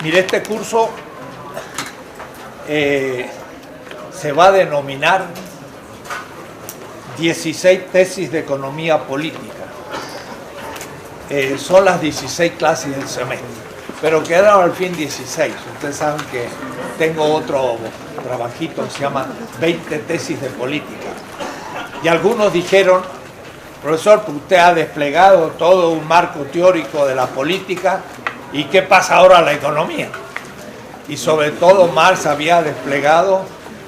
Mire, este curso se va a denominar 16 tesis de economía política. Son las 16 clases del semestre, pero quedaron al fin 16. Ustedes saben que tengo otro trabajito que se llama 20 tesis de política. Y algunos dijeron: profesor, pues usted ha desplegado todo un marco teórico de la política, ¿y qué pasa ahora a la economía? Y sobre todo Marx había desplegado,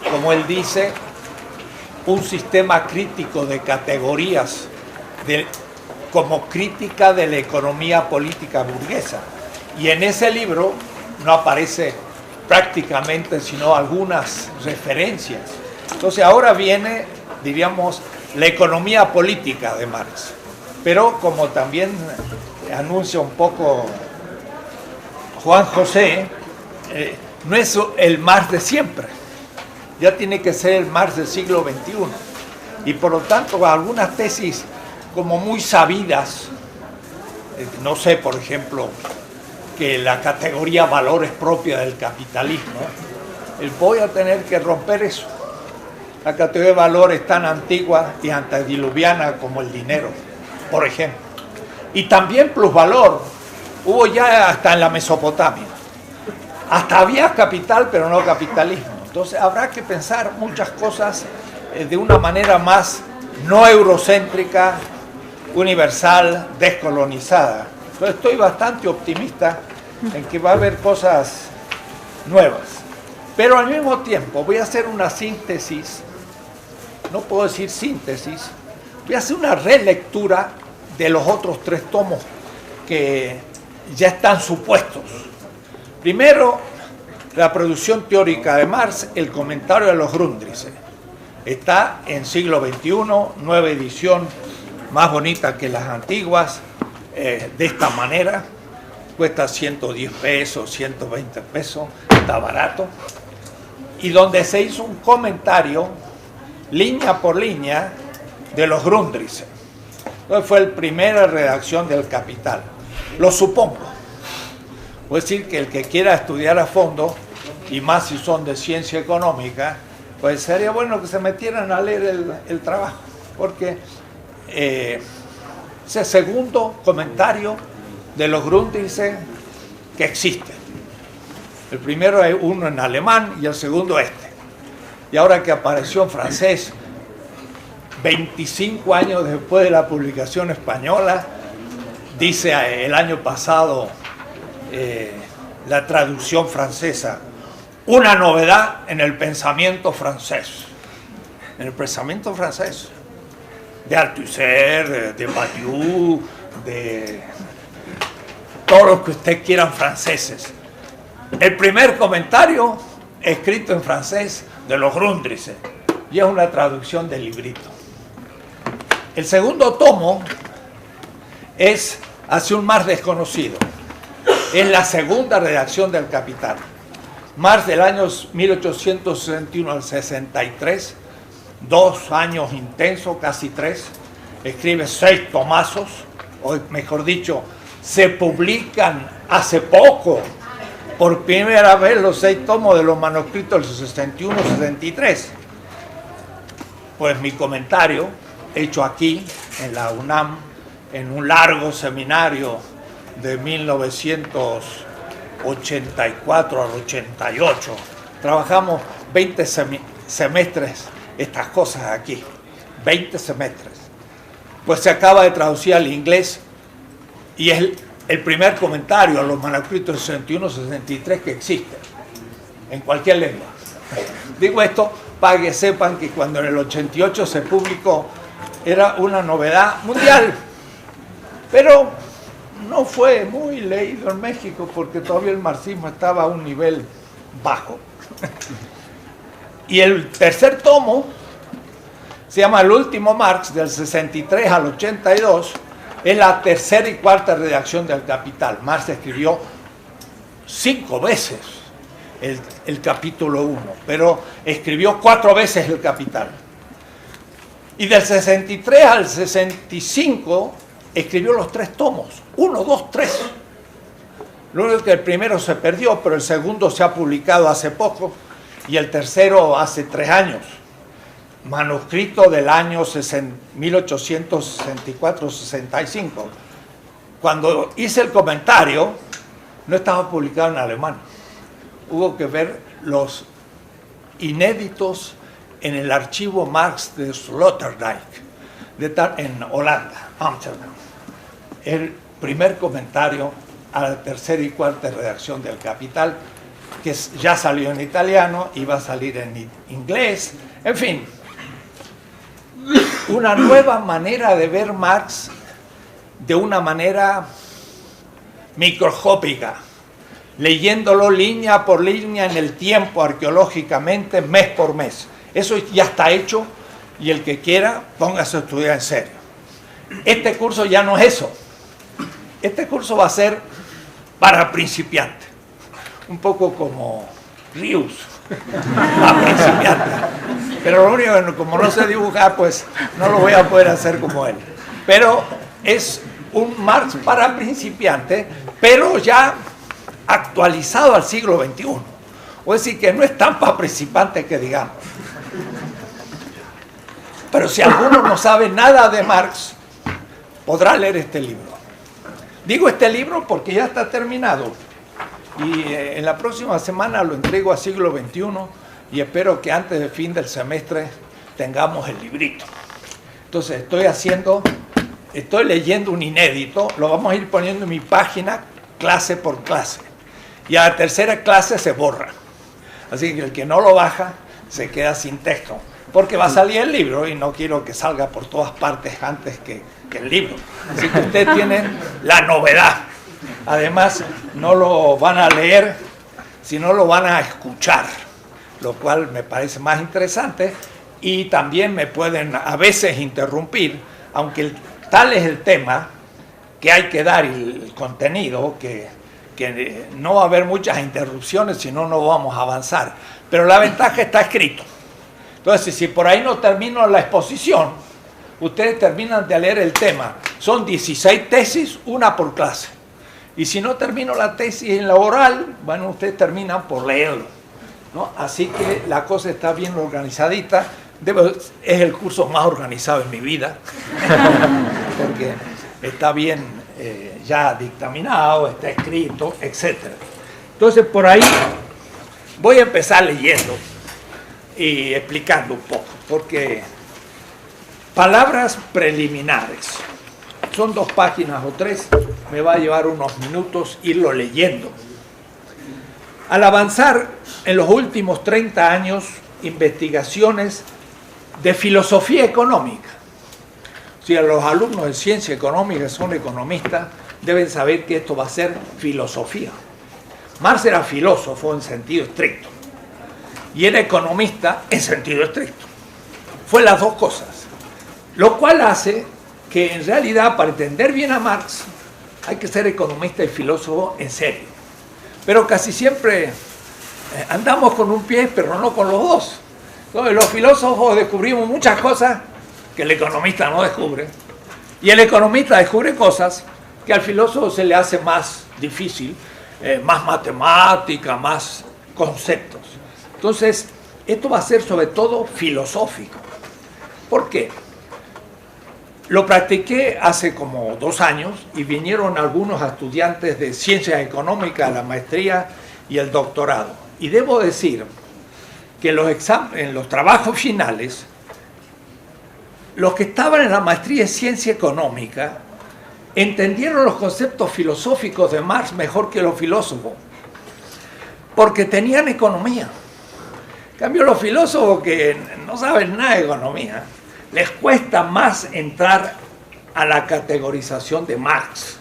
como él dice, un sistema crítico de categorías como crítica de la economía política burguesa. Y en ese libro no aparece prácticamente sino algunas referencias. Entonces ahora viene, diríamos, la economía política de Marx. Pero como también anuncia un poco Juan José, no es el Marx de siempre, ya tiene que ser el Marx del siglo XXI. Y por lo tanto, algunas tesis como muy sabidas, no sé, por ejemplo, que la categoría valor es propia del capitalismo, voy a tener que romper eso. La categoría de valor es tan antigua y antediluviana como el dinero, por ejemplo. Y también plusvalor, hubo ya hasta en la Mesopotamia. Hasta había capital, pero no capitalismo. Entonces habrá que pensar muchas cosas de una manera más no eurocéntrica, universal, descolonizada. Entonces estoy bastante optimista en que va a haber cosas nuevas. Pero al mismo tiempo voy a hacer una síntesis, no puedo decir síntesis, voy a hacer una relectura de los otros 3 tomos que ya están supuestos. Primero, la producción teórica de Marx, el comentario de los Grundrisse. Está en siglo XXI, nueva edición, más bonita que las antiguas, de esta manera. Cuesta 110 pesos, 120 pesos, está barato. Y donde se hizo un comentario, línea por línea, de los Grundrisse. Entonces fue la primera redacción del Capital. Lo supongo. Voy a decir que el que quiera estudiar a fondo, y más si son de ciencia económica, pues sería bueno que se metieran a leer el trabajo, porque ese segundo comentario de los Grundrisse que existe. El primero es uno en alemán y el segundo este. Y ahora que apareció en francés, 25 años después de la publicación española, dice el año pasado la traducción francesa: una novedad en el pensamiento francés. En el pensamiento francés. De Althusser, de Badiou, de todos los que ustedes quieran franceses. El primer comentario escrito en francés de los Grundrisse, y es una traducción del librito. El segundo tomo es Hacia un Marx desconocido. Es la segunda redacción del Capital. Marx del año 1861 al 63, 2 años intensos, casi 3, escribe 6 tomazos, o mejor dicho, se publican hace poco, por primera vez, los 6 tomos de los manuscritos del 61-63. Pues mi comentario, hecho aquí, en la UNAM, en un largo seminario de 1984 al 88, trabajamos 20 semestres estas cosas aquí, 20 semestres. Pues se acaba de traducir al inglés y es el primer comentario a los manuscritos del 61-63 que existe en cualquier lengua. Digo esto para que sepan que cuando en el 88 se publicó era una novedad mundial, pero no fue muy leído en México porque todavía el marxismo estaba a un nivel bajo. Y el tercer tomo se llama El último Marx, del 63 al 82, Es la tercera y cuarta redacción del Capital. Marx escribió 5 veces el capítulo 1, pero escribió 4 veces el Capital. Y del 63 al 65 escribió los 3 tomos, 1, 2, 3. Lo único que el primero se perdió, pero el segundo se ha publicado hace poco y el tercero hace 3 años. Manuscrito del año 1864-65. Cuando hice el comentario, no estaba publicado en alemán. Hubo que ver los inéditos en el archivo Marx de Sloterdijk, en Holanda, Ámsterdam. El primer comentario a la tercera y cuarta redacción del Capital, que ya salió en italiano, iba a salir en inglés, en fin. Una nueva manera de ver Marx de una manera microscópica, leyéndolo línea por línea en el tiempo, arqueológicamente, mes por mes. Eso ya está hecho y el que quiera, póngase a estudiar en serio. Este curso ya no es eso. Este curso va a ser para principiantes, un poco como Rius, para principiantes. Pero lo único que como no sé dibujar, pues no lo voy a poder hacer como él. Pero es un Marx para principiantes, pero ya actualizado al siglo XXI. O es decir, que no es tan para principiantes que digamos. Pero si alguno no sabe nada de Marx, podrá leer este libro. Digo este libro porque ya está terminado. Y en la próxima semana lo entrego a siglo XXI y espero que antes del fin del semestre tengamos el librito. Entonces estoy leyendo un inédito, lo vamos a ir poniendo en mi página clase por clase. Y a la tercera clase se borra. Así que el que no lo baja se queda sin texto. Porque va a salir el libro y no quiero que salga por todas partes antes que el libro. Así que ustedes tienen la novedad. Además, no lo van a leer, sino lo van a escuchar, lo cual me parece más interesante. Y también me pueden a veces interrumpir, aunque tal es el tema que hay que dar el contenido, que no va a haber muchas interrupciones, si no, no vamos a avanzar. Pero la ventaja está escrito. Entonces, si por ahí no termino la exposición, ustedes terminan de leer el tema. Son 16 tesis, una por clase. Y si no termino la tesis en la oral, bueno, ustedes terminan por leerlo, ¿no? Así que la cosa está bien organizadita. Es el curso más organizado en mi vida, porque está bien ya dictaminado, está escrito, etc. Entonces, por ahí voy a empezar leyendo y explicando un poco, porque palabras preliminares. Son 2 páginas o 3, me va a llevar unos minutos irlo leyendo. Al avanzar en los últimos 30 años, investigaciones de filosofía económica. O sea, los alumnos de ciencia económica son economistas, deben saber que esto va a ser filosofía. Marx era filósofo en sentido estricto y era economista en sentido estricto. Fue las 2 cosas, lo cual hace que en realidad para entender bien a Marx hay que ser economista y filósofo en serio. Pero casi siempre andamos con un pie, pero no con los dos. Entonces los filósofos descubrimos muchas cosas que el economista no descubre. Y el economista descubre cosas que al filósofo se le hace más difícil, más matemática, más conceptos. Entonces, esto va a ser sobre todo filosófico. ¿Por qué? Lo practiqué hace como 2 años y vinieron algunos estudiantes de ciencias económicas, la maestría y el doctorado. Y debo decir que en los trabajos finales, los que estaban en la maestría en ciencia económica entendieron los conceptos filosóficos de Marx mejor que los filósofos, porque tenían economía. En cambio, los filósofos que no saben nada de economía, les cuesta más entrar a la categorización de Marx.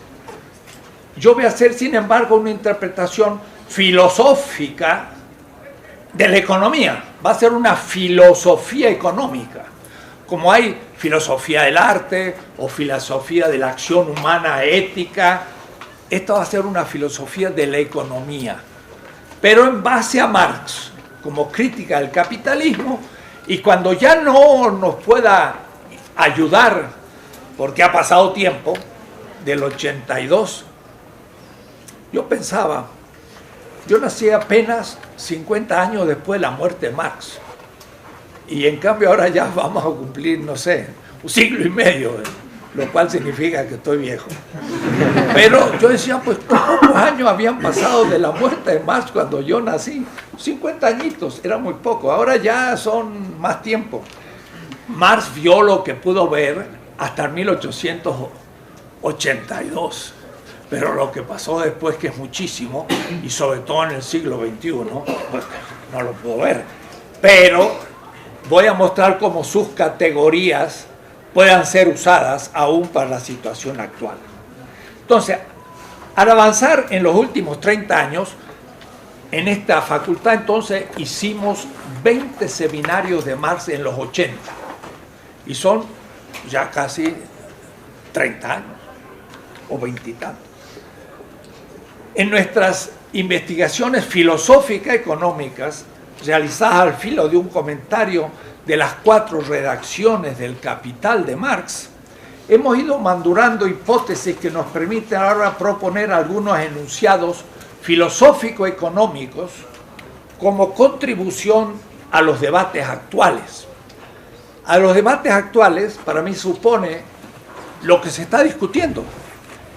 Yo voy a hacer, sin embargo, una interpretación filosófica de la economía. Va a ser una filosofía económica, Como hay filosofía del arte o filosofía de la acción humana ética, esta va a ser una filosofía de la economía, pero en base a Marx, como crítica del capitalismo, y cuando ya no nos pueda ayudar, porque ha pasado tiempo, del 82, yo pensaba, yo nací apenas 50 años después de la muerte de Marx, y en cambio ahora ya vamos a cumplir, no sé, un siglo y medio, lo cual significa que estoy viejo. Pero yo decía, pues pocos años habían pasado de la muerte de Marx cuando yo nací, 50 añitos, era muy poco, ahora ya son más tiempo. Marx vio lo que pudo ver hasta 1882, pero lo que pasó después, que es muchísimo, y sobre todo en el siglo XXI, pues no lo puedo ver. Pero voy a mostrar cómo sus categorías puedan ser usadas aún para la situación actual. Entonces, al avanzar en los últimos 30 años, en esta facultad entonces hicimos 20 seminarios de Marx en los 80, y son ya casi 30 años, o 20 y tantos. En nuestras investigaciones filosóficas económicas, realizadas al filo de un comentario de las 4 redacciones del Capital de Marx, hemos ido madurando hipótesis que nos permiten ahora proponer algunos enunciados filosófico-económicos como contribución a los debates actuales. A los debates actuales, para mí, supone lo que se está discutiendo,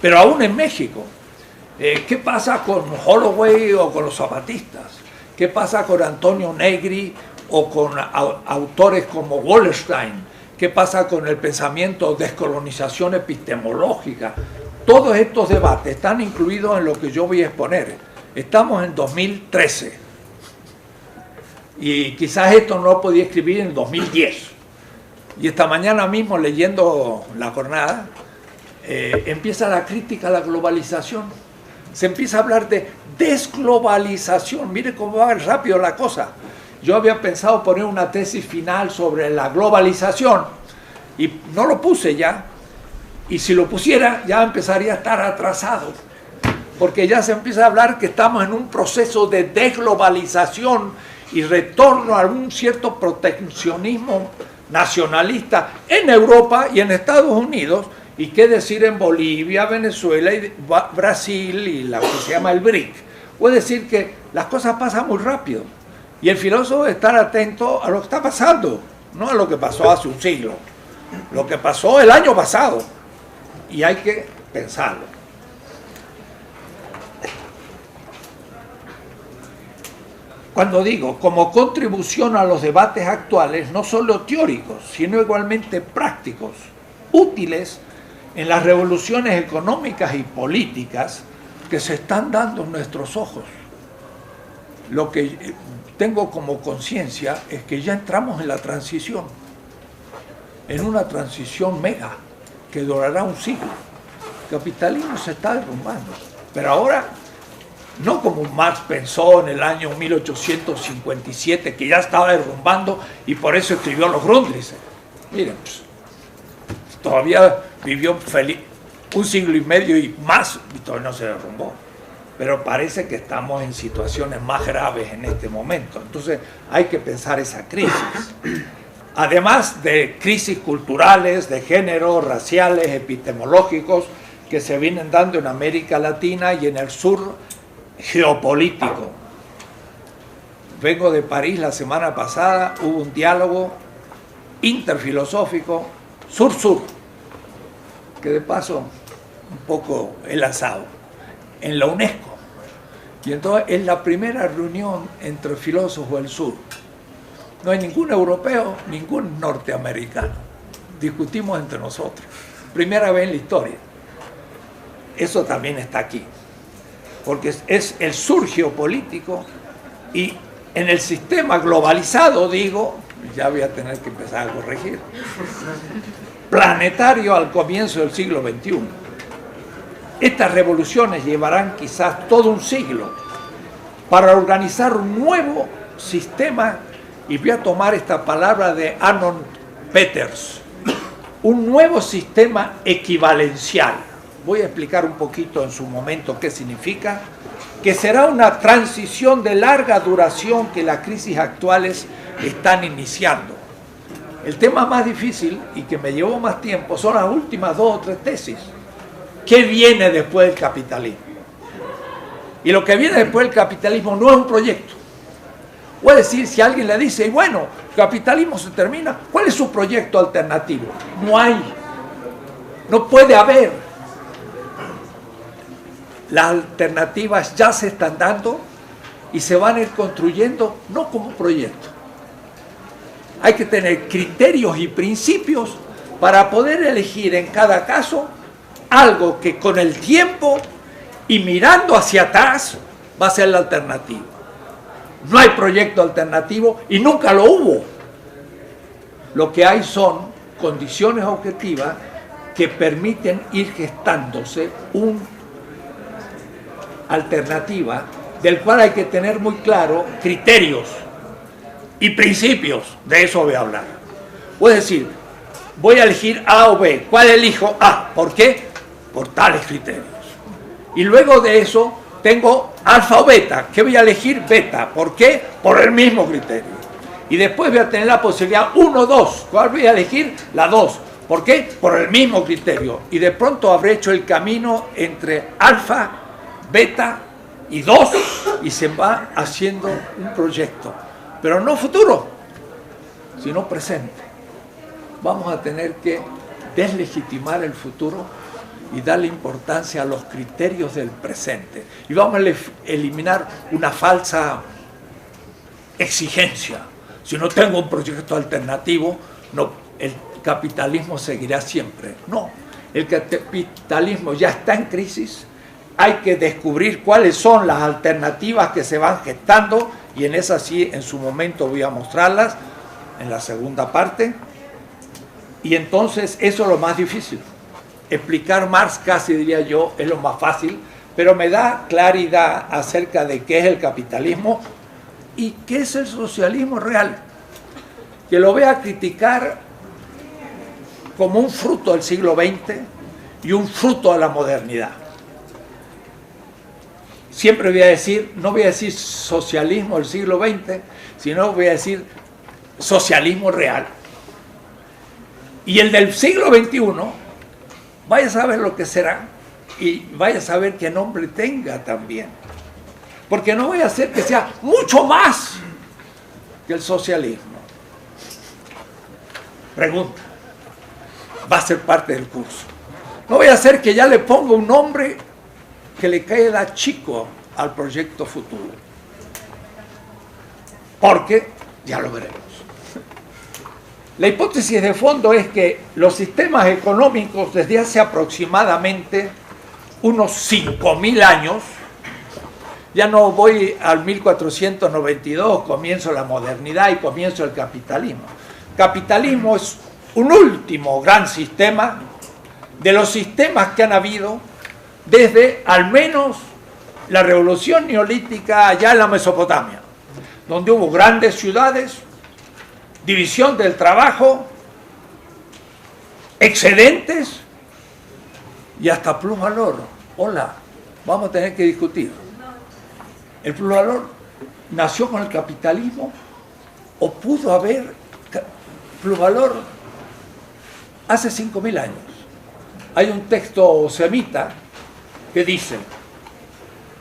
pero aún en México. ¿Qué pasa con Holloway o con los zapatistas? ¿Qué pasa con Antonio Negri o con autores como Wallerstein? ¿Qué pasa con el pensamiento de descolonización epistemológica? Todos estos debates están incluidos en lo que yo voy a exponer. Estamos en 2013 y quizás esto no lo podía escribir en 2010. Y esta mañana mismo, leyendo La Jornada, empieza la crítica a la globalización. Se empieza a hablar de desglobalización. Mire cómo va rápido la cosa. Yo había pensado poner una tesis final sobre la globalización y no lo puse ya. Y si lo pusiera, ya empezaría a estar atrasado, porque ya se empieza a hablar que estamos en un proceso de desglobalización y retorno a un cierto proteccionismo nacionalista en Europa y en Estados Unidos. Y qué decir en Bolivia, Venezuela, y Brasil y lo que se llama el BRIC. Puede decir que las cosas pasan muy rápido y el filósofo debe estar atento a lo que está pasando, no a lo que pasó hace un siglo, lo que pasó el año pasado, y hay que pensarlo. Cuando digo como contribución a los debates actuales, no solo teóricos, sino igualmente prácticos, útiles en las revoluciones económicas y políticas que se están dando en nuestros ojos. Lo que tengo como conciencia es que ya entramos en la transición, en una transición mega que durará un siglo. El capitalismo se está derrumbando, pero ahora no como Marx pensó en el año 1857, que ya estaba derrumbando y por eso escribió los Grundrisse. Miren, pues, todavía vivió un siglo y medio y más y todavía no se derrumbó. Pero parece que estamos en situaciones más graves en este momento. Entonces hay que pensar esa crisis. Además de crisis culturales, de género, raciales, epistemológicos, que se vienen dando en América Latina y en el sur geopolítico. Vengo de París la semana pasada, hubo un diálogo interfilosófico sur-sur, que de paso un poco enlazado, en la UNESCO. Y entonces es la primera reunión entre filósofos del sur. No hay ningún europeo, ningún norteamericano. Discutimos entre nosotros. Primera vez en la historia. Eso también está aquí. Porque es el sur geopolítico y en el sistema globalizado, digo, ya voy a tener que empezar a corregir, planetario al comienzo del siglo XXI. Estas revoluciones llevarán quizás todo un siglo para organizar un nuevo sistema, y voy a tomar esta palabra de Arnold Peters, un nuevo sistema equivalencial. Voy a explicar un poquito en su momento qué significa, que será una transición de larga duración que las crisis actuales están iniciando. El tema más difícil y que me llevó más tiempo son las últimas 2 o 3 tesis. ¿Qué viene después del capitalismo? Y lo que viene después del capitalismo no es un proyecto. O es decir, si alguien le dice, y bueno, el capitalismo se termina, ¿cuál es su proyecto alternativo? No hay. No puede haber. Las alternativas ya se están dando y se van a ir construyendo no como proyecto. Hay que tener criterios y principios para poder elegir en cada caso algo que con el tiempo y mirando hacia atrás va a ser la alternativa. No hay proyecto alternativo y nunca lo hubo. Lo que hay son condiciones objetivas que permiten ir gestándose una alternativa del cual hay que tener muy claro criterios y principios. De eso voy a hablar. Es decir, voy a elegir A o B. ¿Cuál elijo? A. ¿Por qué? Por tales criterios. Y luego de eso tengo alfa o beta. ¿Qué voy a elegir? Beta. ¿Por qué? Por el mismo criterio. Y después voy a tener la posibilidad 1, 2. ¿Cuál voy a elegir? La 2. ¿Por qué? Por el mismo criterio. Y de pronto habré hecho el camino entre alfa, beta y 2 y se va haciendo un proyecto. Pero no futuro, sino presente. Vamos a tener que deslegitimar el futuro y darle importancia a los criterios del presente. Y vamos a eliminar una falsa exigencia. Si no tengo un proyecto alternativo, no, el capitalismo seguirá siempre. No, el capitalismo ya está en crisis. Hay que descubrir cuáles son las alternativas que se van gestando y en esa sí, en su momento voy a mostrarlas en la segunda parte. Y entonces eso es lo más difícil. Explicar Marx, casi diría yo, es lo más fácil, pero me da claridad acerca de qué es el capitalismo y qué es el socialismo real. Que lo voy a criticar como un fruto del siglo XX y un fruto de la modernidad. Siempre voy a decir, no voy a decir socialismo del siglo XX, sino voy a decir socialismo real. Y el del siglo XXI, vaya a saber lo que será y vaya a saber qué nombre tenga también. Porque no voy a hacer que sea mucho más que el socialismo. Pregunta. Va a ser parte del curso. No voy a hacer que ya le ponga un nombre que le queda chico al proyecto futuro. Porque ya lo veremos. La hipótesis de fondo es que los sistemas económicos desde hace aproximadamente unos 5.000 años, ya no voy al 1492, comienzo la modernidad y comienzo el capitalismo. Capitalismo es un último gran sistema de los sistemas que han habido desde al menos la revolución neolítica allá en la Mesopotamia, donde hubo grandes ciudades, división del trabajo, excedentes y hasta plusvalor. Hola, vamos a tener que discutir. ¿El plusvalor nació con el capitalismo o pudo haber plusvalor hace 5.000 años? Hay un texto semita que dice: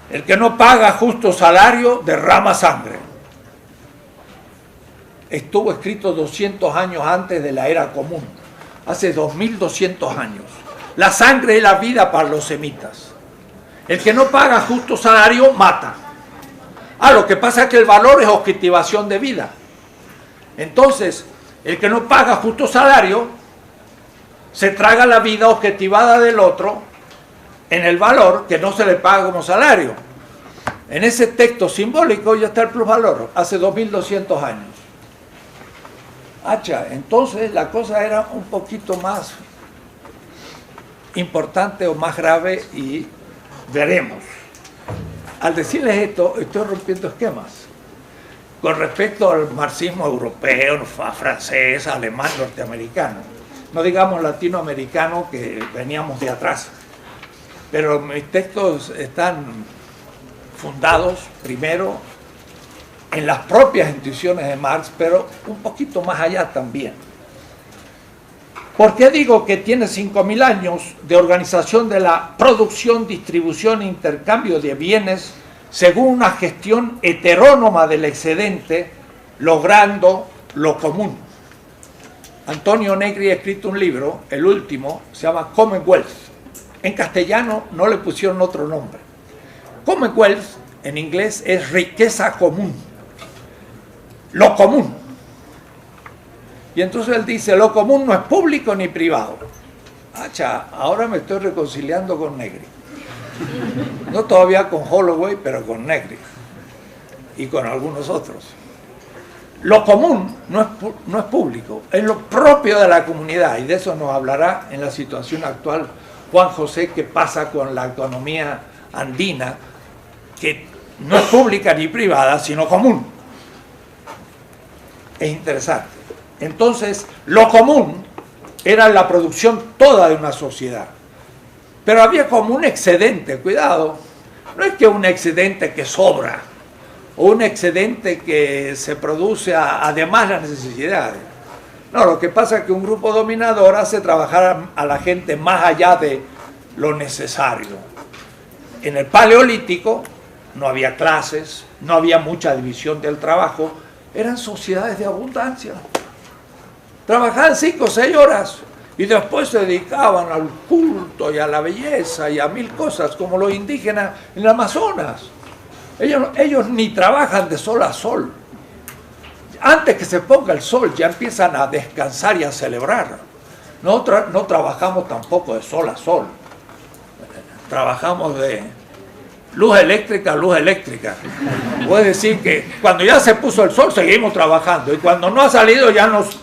el que no paga justo salario derrama sangre. Estuvo escrito 200 años antes de la era común, hace 2200 años. La sangre es la vida para los semitas. El que no paga justo salario mata. Lo que pasa es que el valor es objetivación de vida. Entonces, el que no paga justo salario se traga la vida objetivada del otro en el valor que no se le paga como salario. En ese texto simbólico ya está el plusvalor, hace 2200 años. Entonces la cosa era un poquito más importante o más grave y veremos. Al decirles esto, estoy rompiendo esquemas. con respecto al marxismo europeo, francés, alemán, norteamericano. No digamos latinoamericano, que veníamos de atrás. Pero mis textos están fundados primero en las propias intuiciones de Marx, pero un poquito más allá también. ¿Por qué digo que tiene 5.000 años de organización de la producción, distribución e intercambio de bienes según una gestión heterónoma del excedente, logrando lo común? Antonio Negri ha escrito un libro, el último, se llama Commonwealth. En castellano no le pusieron otro nombre. Commonwealth en inglés es riqueza común, lo común. Y entonces él dice, lo común no es público ni privado. Ahora me estoy reconciliando con Negri. No todavía con Holloway, pero con Negri. Y con algunos otros. Lo común no es público, es lo propio de la comunidad. Y de eso nos hablará en la situación actual Juan José, que pasa con la economía andina, que no es pública ni privada, sino común. Es interesante. Entonces, lo común era la producción toda de una sociedad. Pero había como un excedente, cuidado. No es que un excedente que sobra, o un excedente que se produce además de las necesidades. No, lo que pasa es que un grupo dominador hace trabajar a la gente más allá de lo necesario. En el Paleolítico no había clases, no había mucha división del trabajo, eran sociedades de abundancia. Trabajaban 5 o 6 horas y después se dedicaban al culto y a la belleza y a 1000 cosas, como los indígenas en el Amazonas. Ellos ni trabajan de sol a sol. Antes que se ponga el sol ya empiezan a descansar y a celebrar. Nosotros no trabajamos tampoco de sol a sol. Trabajamos de luz eléctrica a luz eléctrica. Puede decir que cuando ya se puso el sol seguimos trabajando y cuando no ha salido ya nos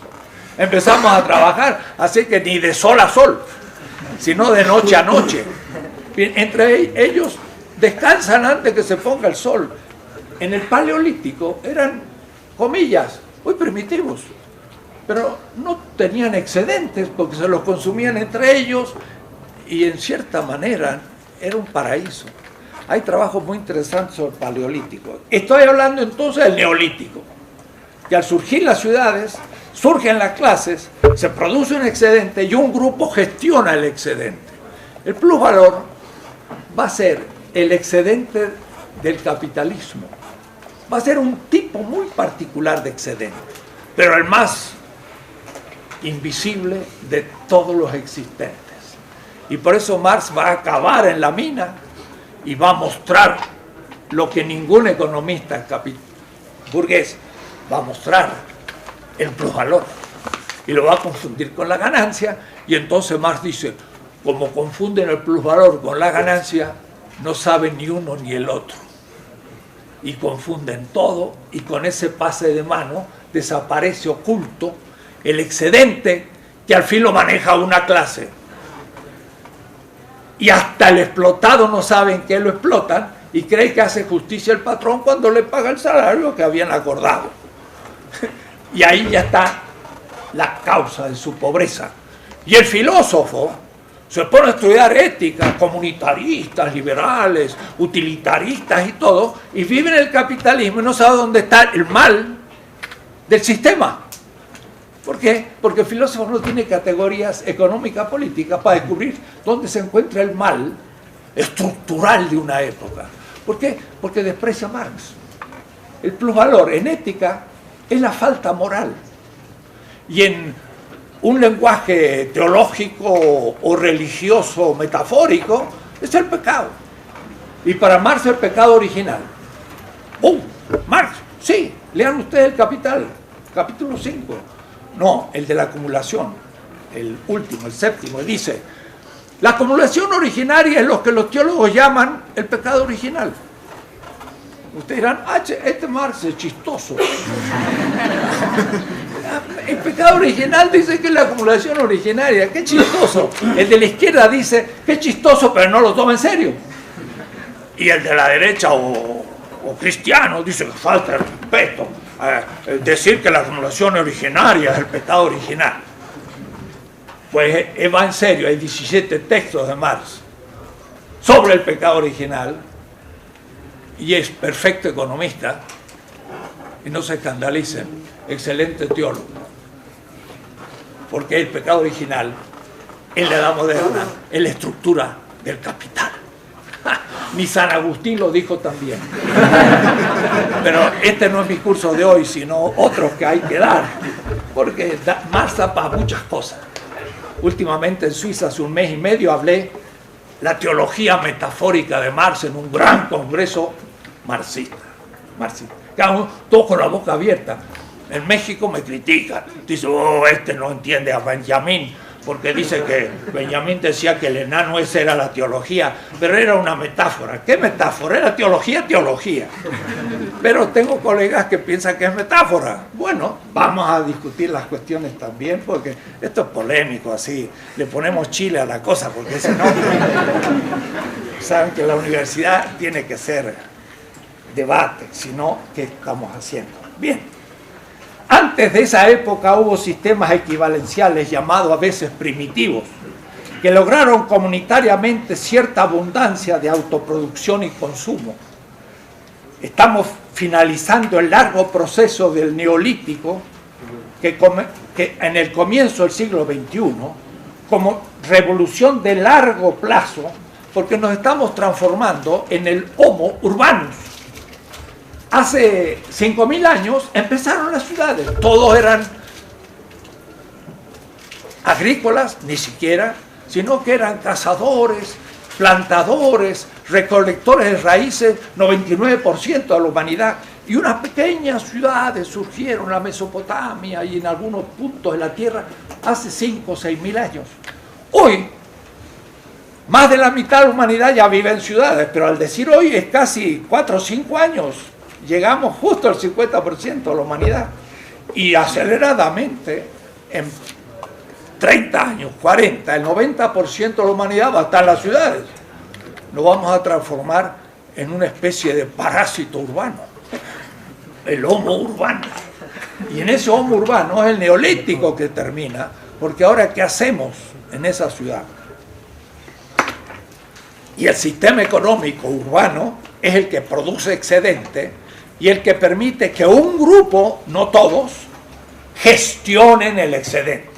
empezamos a trabajar. Así que ni de sol a sol, sino de noche a noche. Entre ellos descansan antes que se ponga el sol. En el Paleolítico eran, comillas, muy primitivos, pero no tenían excedentes porque se los consumían entre ellos y en cierta manera era un paraíso. Hay trabajos muy interesantes sobre el Paleolítico. Estoy hablando entonces del Neolítico, que al surgir las ciudades, surgen las clases, se produce un excedente y un grupo gestiona el excedente. El plusvalor va a ser el excedente del capitalismo. Va a ser un tipo muy particular de excedente, pero el más invisible de todos los existentes. Y por eso Marx va a acabar en la mina y va a mostrar lo que ningún economista burgués va a mostrar, el plusvalor. Y lo va a confundir con la ganancia, y entonces Marx dice, como confunden el plusvalor con la ganancia, no saben ni uno ni el otro. Y confunden todo, y con ese pase de mano desaparece oculto el excedente que al fin lo maneja una clase. Y hasta el explotado no sabe en qué lo explotan y cree que hace justicia el patrón cuando le paga el salario que habían acordado. Y ahí ya está la causa de su pobreza. Y el filósofo se pone a estudiar ética, comunitaristas, liberales, utilitaristas y todo, y vive en el capitalismo y no sabe dónde está el mal del sistema. ¿Por qué? Porque el filósofo no tiene categorías económicas políticas para descubrir dónde se encuentra el mal estructural de una época. ¿Por qué? Porque desprecia a Marx. El plusvalor en ética es la falta moral. Y en un lenguaje teológico o religioso o metafórico es el pecado. Y para Marx el pecado original. Marx, sí, lean ustedes el Capital, capítulo 5. No, el de la acumulación, el último, el séptimo, dice, la acumulación originaria es lo que los teólogos llaman el pecado original. Ustedes dirán, este Marx es chistoso. El pecado original dice que es la acumulación originaria, qué chistoso. El de la izquierda dice, qué chistoso, pero no lo toma en serio. Y el de la derecha o cristiano dice que falta de respeto. decir que la acumulación originaria es el pecado original. Pues va en serio, hay 17 textos de Marx sobre el pecado original y es perfecto economista, y no se escandalicen, excelente teólogo, porque el pecado original en la edad moderna es la estructura del capital. Ni San Agustín lo dijo también. Pero este no es mi curso de hoy, sino otros que hay que dar, porque Marx da para muchas cosas. Últimamente en Suiza, hace un mes y medio, hablé la teología metafórica de Marx en un gran congreso marxista. Todos con la boca abierta. En México me critican. Dicen, oh, este no entiende a Benjamín, porque dice que Benjamín decía que el enano esa era la teología, pero era una metáfora. ¿Qué metáfora? Era teología. Pero tengo colegas que piensan que es metáfora. Bueno, vamos a discutir las cuestiones también, porque esto es polémico, así. Le ponemos chile a la cosa, porque si no, saben que la universidad tiene que ser debate, si no, ¿qué estamos haciendo? Bien. Antes de esa época hubo sistemas equivalenciales llamados a veces primitivos, que lograron comunitariamente cierta abundancia de autoproducción y consumo. Estamos finalizando el largo proceso del neolítico que en el comienzo del siglo XXI, como revolución de largo plazo, porque nos estamos transformando en el Homo urbanus. Hace 5.000 años empezaron las ciudades, todos eran agrícolas, ni siquiera, sino que eran cazadores, plantadores, recolectores de raíces, 99% de la humanidad. Y unas pequeñas ciudades surgieron en la Mesopotamia y en algunos puntos de la tierra hace 5 o 6.000 años. Hoy, más de la mitad de la humanidad ya vive en ciudades, pero al decir hoy es casi 4 o 5 años. Llegamos justo al 50% de la humanidad y aceleradamente en 30 años, 40, el 90% de la humanidad va a estar en las ciudades. Nos vamos a transformar en una especie de parásito urbano, el Homo urbano. Y en ese Homo urbano es el neolítico que termina, porque ahora ¿qué hacemos en esa ciudad? Y el sistema económico urbano es el que produce excedente y el que permite que un grupo, no todos, gestionen el excedente.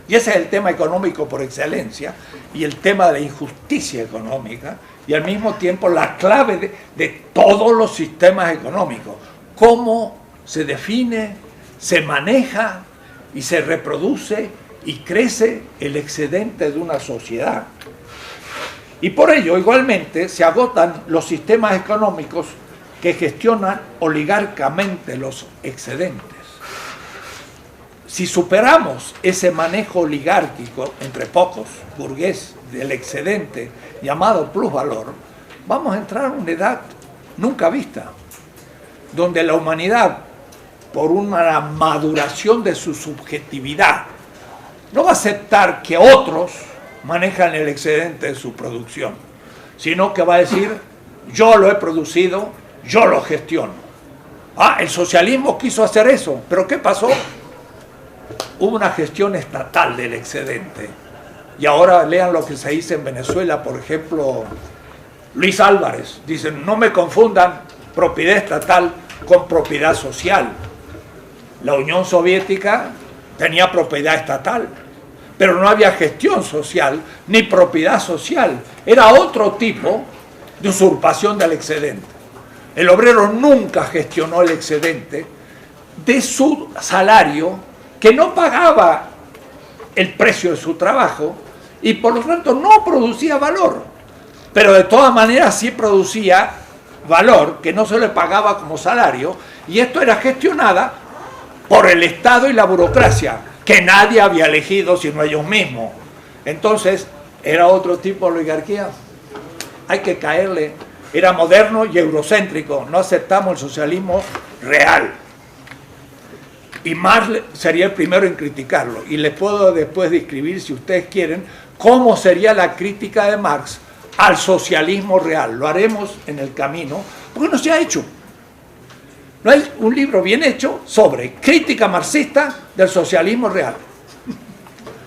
Y ese es el tema económico por excelencia y el tema de la injusticia económica y al mismo tiempo la clave de todos los sistemas económicos. Cómo se define, se maneja y se reproduce y crece el excedente de una sociedad. Y por ello, igualmente, se agotan los sistemas económicos que gestionan oligárquicamente los excedentes. Si superamos ese manejo oligárquico entre pocos, burgués, del excedente llamado plusvalor, vamos a entrar a una edad nunca vista, donde la humanidad, por una maduración de su subjetividad, no va a aceptar que otros manejan el excedente de su producción, sino que va a decir, yo lo he producido, yo lo gestiono. El socialismo quiso hacer eso, pero ¿qué pasó? Hubo una gestión estatal del excedente. Y ahora lean lo que se dice en Venezuela, por ejemplo, Luis Álvarez, dicen, no me confundan propiedad estatal con propiedad social. La Unión Soviética tenía propiedad estatal, pero no había gestión social ni propiedad social. Era otro tipo de usurpación del excedente. El obrero nunca gestionó el excedente de su salario, que no pagaba el precio de su trabajo y por lo tanto no producía valor, pero de todas maneras sí producía valor que no se le pagaba como salario, y esto era gestionada por el Estado y la burocracia, que nadie había elegido sino ellos mismos. Entonces era otro tipo de oligarquía. Hay que caerle. Era moderno y eurocéntrico. No aceptamos el socialismo real. Y Marx sería el primero en criticarlo. Y les puedo después describir, si ustedes quieren, cómo sería la crítica de Marx al socialismo real. Lo haremos en el camino, porque no se ha hecho. No hay un libro bien hecho sobre crítica marxista del socialismo real.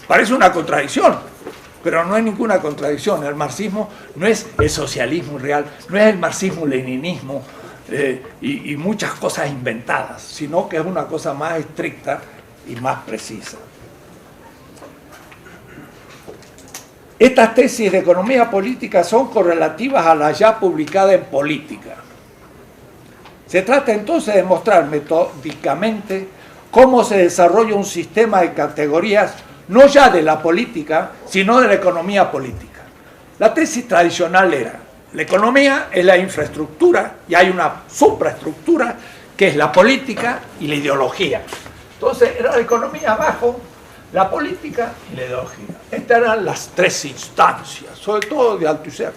Parece una contradicción, pero no hay ninguna contradicción. El marxismo no es el socialismo real, no es el marxismo-leninismo y muchas cosas inventadas, sino que es una cosa más estricta y más precisa. Estas tesis de economía política son correlativas a las ya publicadas en Política. Se trata entonces de mostrar metódicamente cómo se desarrolla un sistema de categorías no ya de la política, sino de la economía política. La tesis tradicional era: la economía es la infraestructura y hay una supraestructura que es la política y la ideología. Entonces era la economía abajo, la política y la ideología. Estas eran las tres instancias, sobre todo de Althusser.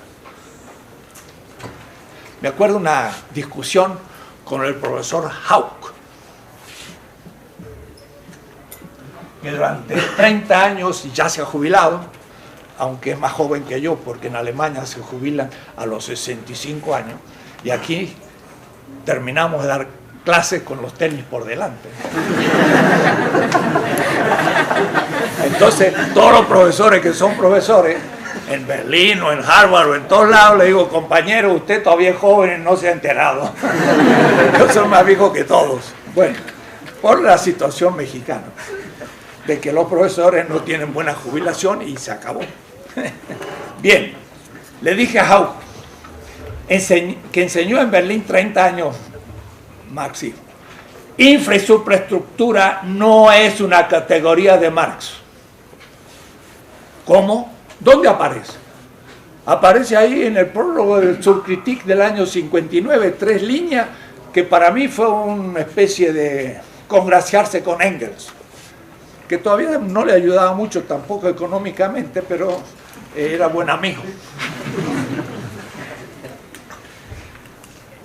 Me acuerdo una discusión con el profesor Hauck, que durante 30 años ya se ha jubilado, aunque es más joven que yo, porque en Alemania se jubilan a los 65 años, y aquí terminamos de dar clases con los tenis por delante. Entonces, todos los profesores que son profesores, en Berlín o en Harvard o en todos lados, le digo: compañero, usted todavía es joven y no se ha enterado. Yo soy más viejo que todos. Bueno, por la situación mexicana, de que los profesores no tienen buena jubilación y se acabó. Bien, le dije a Hauck, que enseñó en Berlín 30 años marxismo: infra y supraestructura no es una categoría de Marx. ¿Cómo? ¿Dónde aparece? Aparece ahí en el prólogo del Subkritik del año 59, 3 líneas, que para mí fue una especie de congraciarse con Engels, que todavía no le ayudaba mucho tampoco económicamente, pero era buen amigo.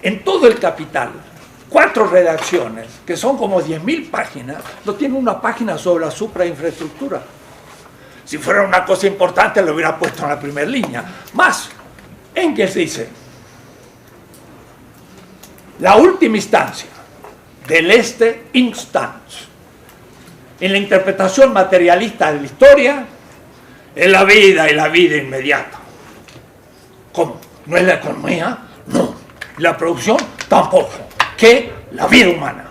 En todo el Capital, 4 redacciones, que son como 10.000 páginas, no tiene una página sobre la suprainfraestructura. Si fuera una cosa importante, lo hubiera puesto en la primera línea. Más, Engels dice: la última instancia del este Instanz en la interpretación materialista de la historia es la vida y la vida inmediata. ¿Cómo? ¿No es la economía? No. ¿La producción? Tampoco. ¿Qué? La vida humana.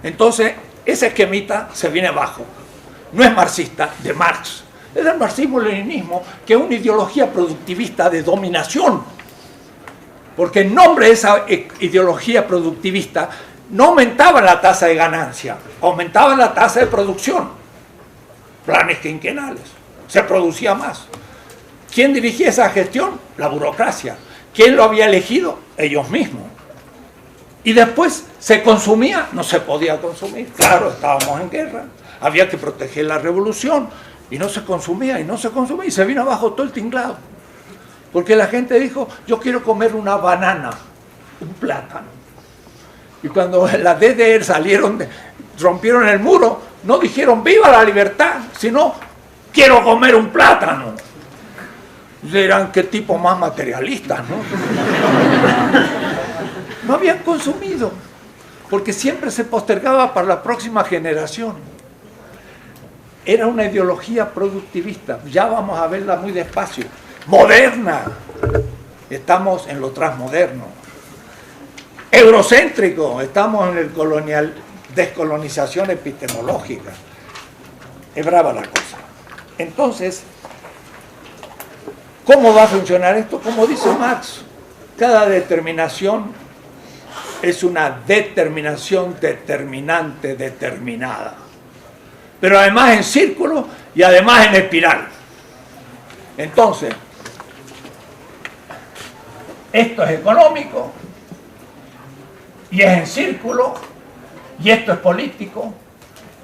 Entonces, ese esquemita se viene abajo. No es marxista, de Marx. Es el marxismo-leninismo, que es una ideología productivista de dominación. Porque en nombre de esa ideología productivista no aumentaba la tasa de ganancia, aumentaba la tasa de producción. Planes quinquenales. Se producía más. ¿Quién dirigía esa gestión? La burocracia. ¿Quién lo había elegido? Ellos mismos. Y después se consumía, no se podía consumir. Claro, estábamos en guerra, había que proteger la revolución, y no se consumía, y se vino abajo todo el tinglado. Porque la gente dijo: yo quiero comer una banana, un plátano. Y cuando las DDR rompieron el muro, no dijeron viva la libertad, sino quiero comer un plátano. Dirán, qué tipo más materialista, ¿no? No habían consumido, porque siempre se postergaba para la próxima generación. Era una ideología productivista, ya vamos a verla muy despacio. Moderna, estamos en lo transmoderno. Eurocéntrico, estamos en el descolonización epistemológica. Es brava la cosa. Entonces, ¿cómo va a funcionar esto? Como dice Marx, cada determinación es una determinación determinante determinada, pero además en círculo y además en espiral. Entonces, esto es económico y es en círculo, y esto es político,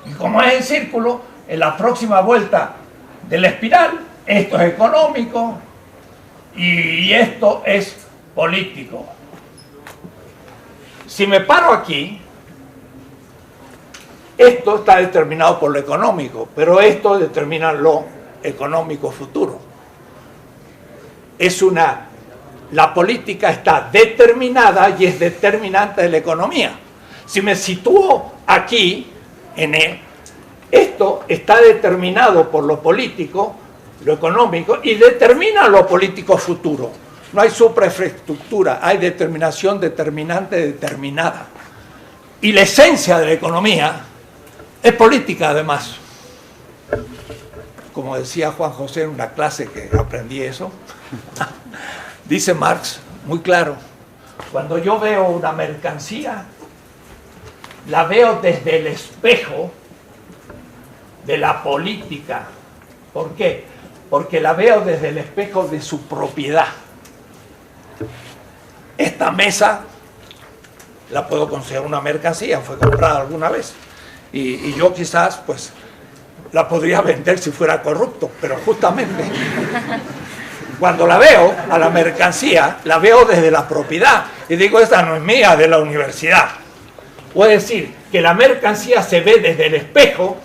y como es en círculo, en la próxima vuelta de la espiral, esto es económico y esto es político. Si me paro aquí, esto está determinado por lo económico, pero esto determina lo económico futuro. Es una la política está determinada y es determinante de la economía. Si me sitúo aquí, esto está determinado por lo político, lo económico, y determina lo político futuro. No hay suprainfraestructura, hay determinación determinante determinada. Y la esencia de la economía es política, además. Como decía Juan José en una clase que aprendí eso, dice Marx, muy claro, cuando yo veo una mercancía, la veo desde el espejo de la política. ¿Por qué? Porque la veo desde el espejo de su propiedad. Esta mesa la puedo considerar una mercancía, fue comprada alguna vez. Y yo quizás, pues, la podría vender si fuera corrupto, pero justamente cuando la veo a la mercancía, la veo desde la propiedad. Y digo, esta no es mía, es de la universidad. Puede decir que la mercancía se ve desde el espejo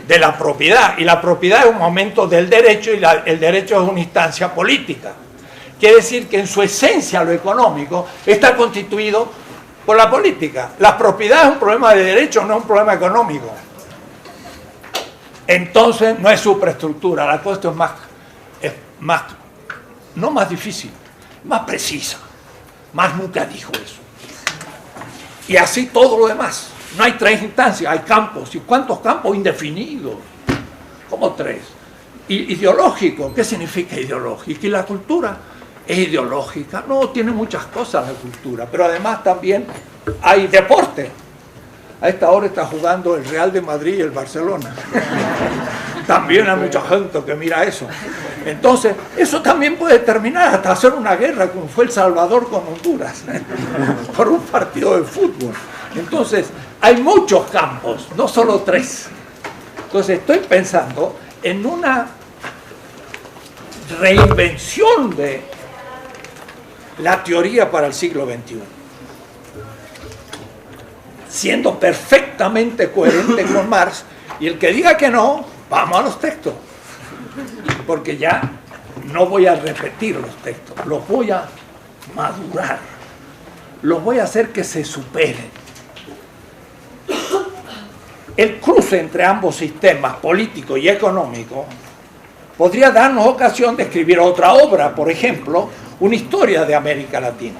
de la propiedad, y la propiedad es un momento del derecho, y el derecho es una instancia política. Quiere decir que en su esencia lo económico está constituido por la política. La propiedad es un problema de derecho, no es un problema económico. Entonces no es superestructura, la cosa es más, no más difícil, más precisa. Marx nunca dijo eso. Y así todo lo demás. No hay tres instancias, hay campos. ¿Y cuántos campos? Indefinidos. ¿Cómo tres? Ideológico. ¿Qué significa ideológico? ¿Y la cultura es ideológica? No, tiene muchas cosas la cultura, pero además también hay deporte. A esta hora está jugando el Real de Madrid y el Barcelona. También hay mucha gente que mira eso. Entonces, eso también puede terminar hasta hacer una guerra, como fue El Salvador con Honduras, por un partido de fútbol. Entonces, hay muchos campos, no solo tres. Entonces, estoy pensando en una reinvención de la teoría para el siglo XXI, siendo perfectamente coherente con Marx, y el que diga que no, vamos a los textos, porque ya no voy a repetir los textos, los voy a madurar, los voy a hacer que se superen. El cruce entre ambos sistemas, político y económico, podría darnos ocasión de escribir otra obra, por ejemplo, una historia de América Latina,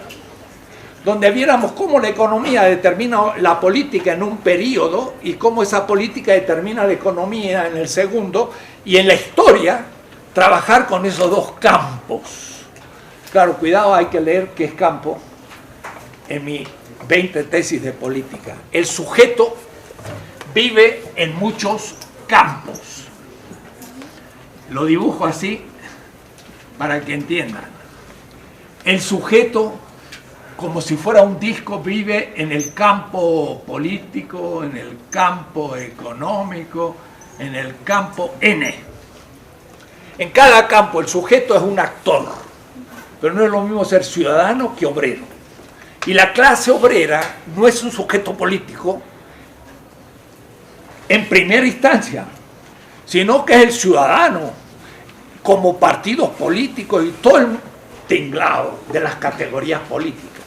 donde viéramos cómo la economía determina la política en un periodo y cómo esa política determina la economía en el segundo, y en la historia trabajar con esos dos campos. Claro, cuidado, hay que leer qué es campo en mi 20 tesis de política. El sujeto vive en muchos campos. Lo dibujo así para que entiendan. El sujeto, como si fuera un disco, vive en el campo político, en el campo económico, en el campo N. En cada campo el sujeto es un actor, pero no es lo mismo ser ciudadano que obrero. Y la clase obrera no es un sujeto político en primera instancia, sino que es el ciudadano, como partidos políticos y todo el tinglado de las categorías políticas.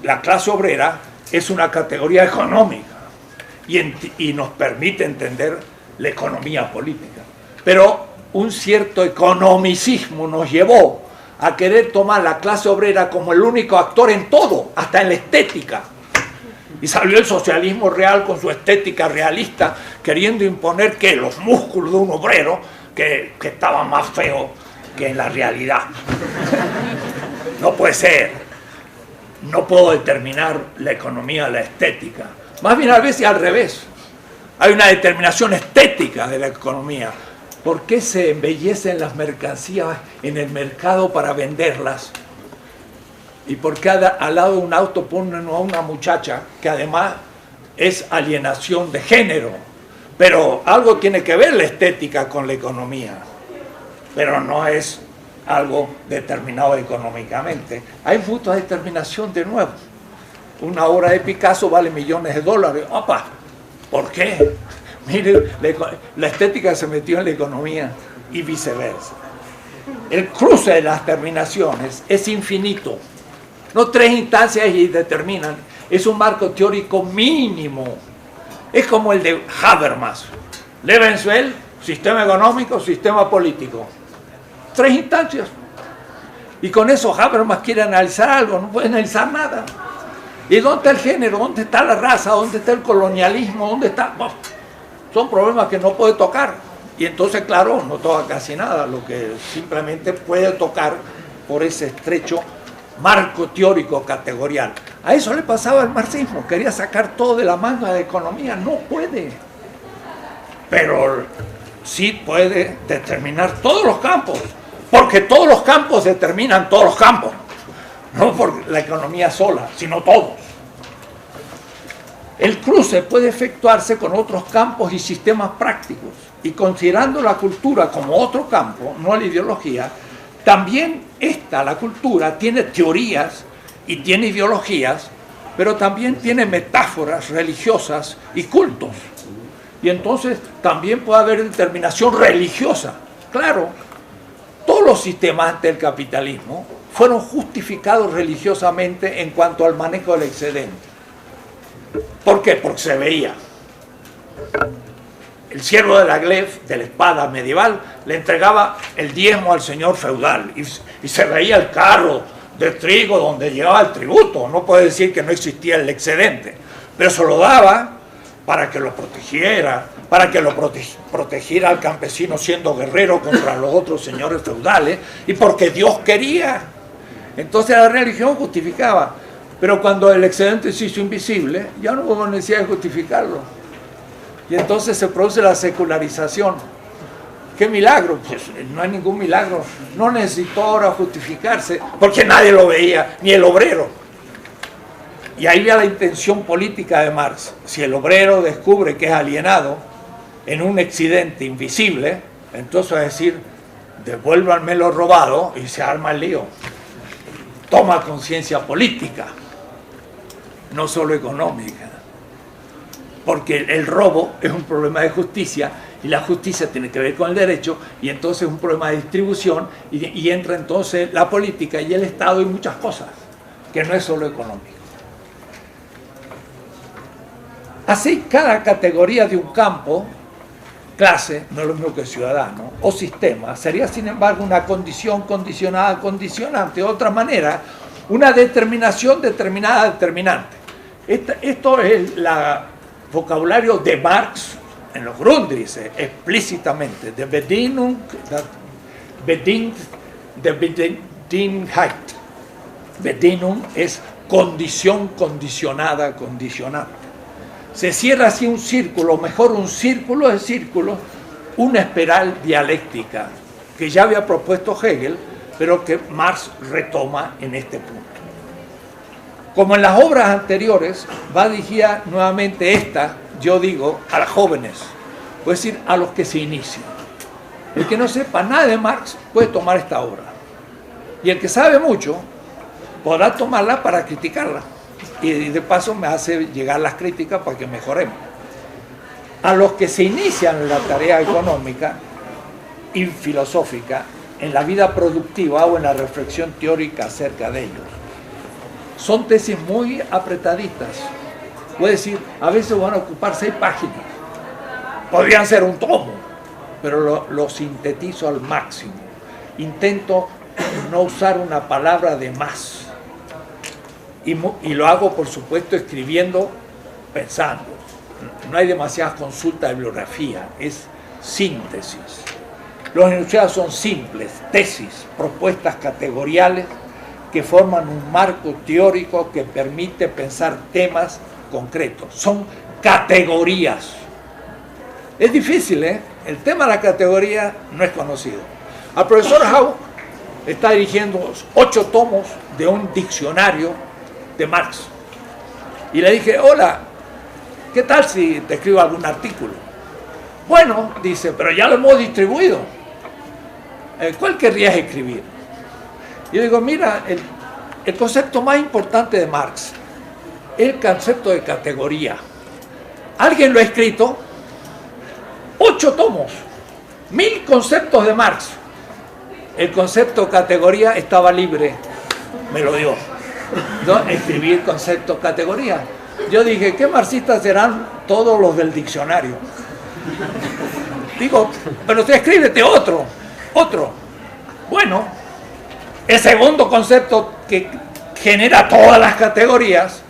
La clase obrera es una categoría económica y nos permite entender la economía política. Pero un cierto economicismo nos llevó a querer tomar la clase obrera como el único actor en todo, hasta en la estética. Y salió el socialismo real con su estética realista, queriendo imponer que los músculos de un obrero que estaba más feo que en la realidad. No puede ser. No puedo determinar la economía, la estética. Más bien a veces al revés. Hay una determinación estética de la economía. ¿Por qué se embellecen las mercancías en el mercado para venderlas? ¿Y por qué al lado de un auto ponen a una muchacha que además es alienación de género? Pero algo tiene que ver la estética con la economía, pero no es algo determinado económicamente. Hay mucha determinación de nuevo. Una obra de Picasso vale millones de dólares. ¡Opa! ¿Por qué? Mire, la estética se metió en la economía y viceversa. El cruce de las terminaciones es infinito. No tres instancias y determinan. Es un marco teórico mínimo. Es como el de Habermas. Lebenswelt, sistema económico, sistema político. Tres instancias. Y con eso Habermas quiere analizar algo, no puede analizar nada. ¿Y dónde está el género? ¿Dónde está la raza? ¿Dónde está el colonialismo? ¿Dónde está? Bueno, son problemas que no puede tocar. Y entonces, claro, no toca casi nada, lo que simplemente puede tocar por ese estrecho marco teórico categorial. A eso le pasaba al marxismo, quería sacar todo de la manga de economía, no puede. Pero sí puede determinar todos los campos, porque todos los campos determinan todos los campos, no por la economía sola, sino todos. El cruce puede efectuarse con otros campos y sistemas prácticos, y considerando la cultura como otro campo, no la ideología, también la cultura, tiene teorías y tiene ideologías, pero también tiene metáforas religiosas y cultos. Y entonces también puede haber determinación religiosa. Claro, todos los sistemas ante el capitalismo fueron justificados religiosamente en cuanto al manejo del excedente. ¿Por qué? Porque se veía. El siervo de la glef, de la espada medieval, le entregaba el diezmo al señor feudal y se veía el carro de trigo donde llegaba el tributo. No puede decir que no existía el excedente, pero se lo daba para que lo protegiera, para que lo protegiera al campesino siendo guerrero contra los otros señores feudales, y porque Dios quería. Entonces la religión justificaba, pero cuando el excedente se hizo invisible, ya no hubo necesidad de justificarlo. Y entonces se produce la secularización. ¿Qué milagro? Pues no hay ningún milagro. No necesitó ahora justificarse, porque nadie lo veía, ni el obrero. Y ahí va la intención política de Marx. Si el obrero descubre que es alienado en un excedente invisible, entonces va a decir, devuélvanme lo robado, y se arma el lío. Toma conciencia política, no solo económica. Porque el robo es un problema de justicia, y la justicia tiene que ver con el derecho, y entonces es un problema de distribución, y entra entonces la política y el Estado y muchas cosas, que no es solo económico. Así, cada categoría de un campo, clase, no es lo mismo que ciudadano, o sistema, sería sin embargo una condición condicionada, condicionante, de otra manera, una determinación determinada, determinante. Esto es la vocabulario de Marx en los Grundrisse, explícitamente, de Bedingung, de Bedingtheit. Bedingung es condición condicionada, condicionante. Se cierra así un círculo, o mejor un círculo de círculos, una espiral dialéctica, que ya había propuesto Hegel, pero que Marx retoma en este punto. Como en las obras anteriores, va dirigida nuevamente esta, yo digo, a los jóvenes, es decir, a los que se inician. El que no sepa nada de Marx puede tomar esta obra. Y el que sabe mucho podrá tomarla para criticarla. Y de paso me hace llegar las críticas para que mejoremos. A los que se inician en la tarea económica y filosófica, en la vida productiva o en la reflexión teórica acerca de ellos. Son tesis muy apretaditas. Puede decir, a veces van a ocupar 6 páginas. Podrían ser un tomo, pero lo sintetizo al máximo. Intento no usar una palabra de más. Y lo hago, por supuesto, escribiendo, pensando. No hay demasiadas consultas de bibliografía, es síntesis. Los enunciados son simples, tesis, propuestas categoriales, que forman un marco teórico que permite pensar temas concretos. Son categorías. Es difícil, ¿eh? El tema de la categoría no es conocido. Al profesor Hauck está dirigiendo 8 tomos de un diccionario de Marx. Y le dije, hola, ¿qué tal si te escribo algún artículo? Bueno, dice, pero ya lo hemos distribuido. ¿Cuál querrías escribir? Yo digo, mira, el concepto más importante de Marx es el concepto de categoría. Alguien lo ha escrito, 8 tomos, 1000 conceptos de Marx. el concepto categoría estaba libre, me lo dio. Yo escribí el concepto categoría. Yo dije, ¿qué marxistas serán todos los del diccionario? Digo, pero usted escríbete otro. Bueno, el segundo concepto que genera todas las categorías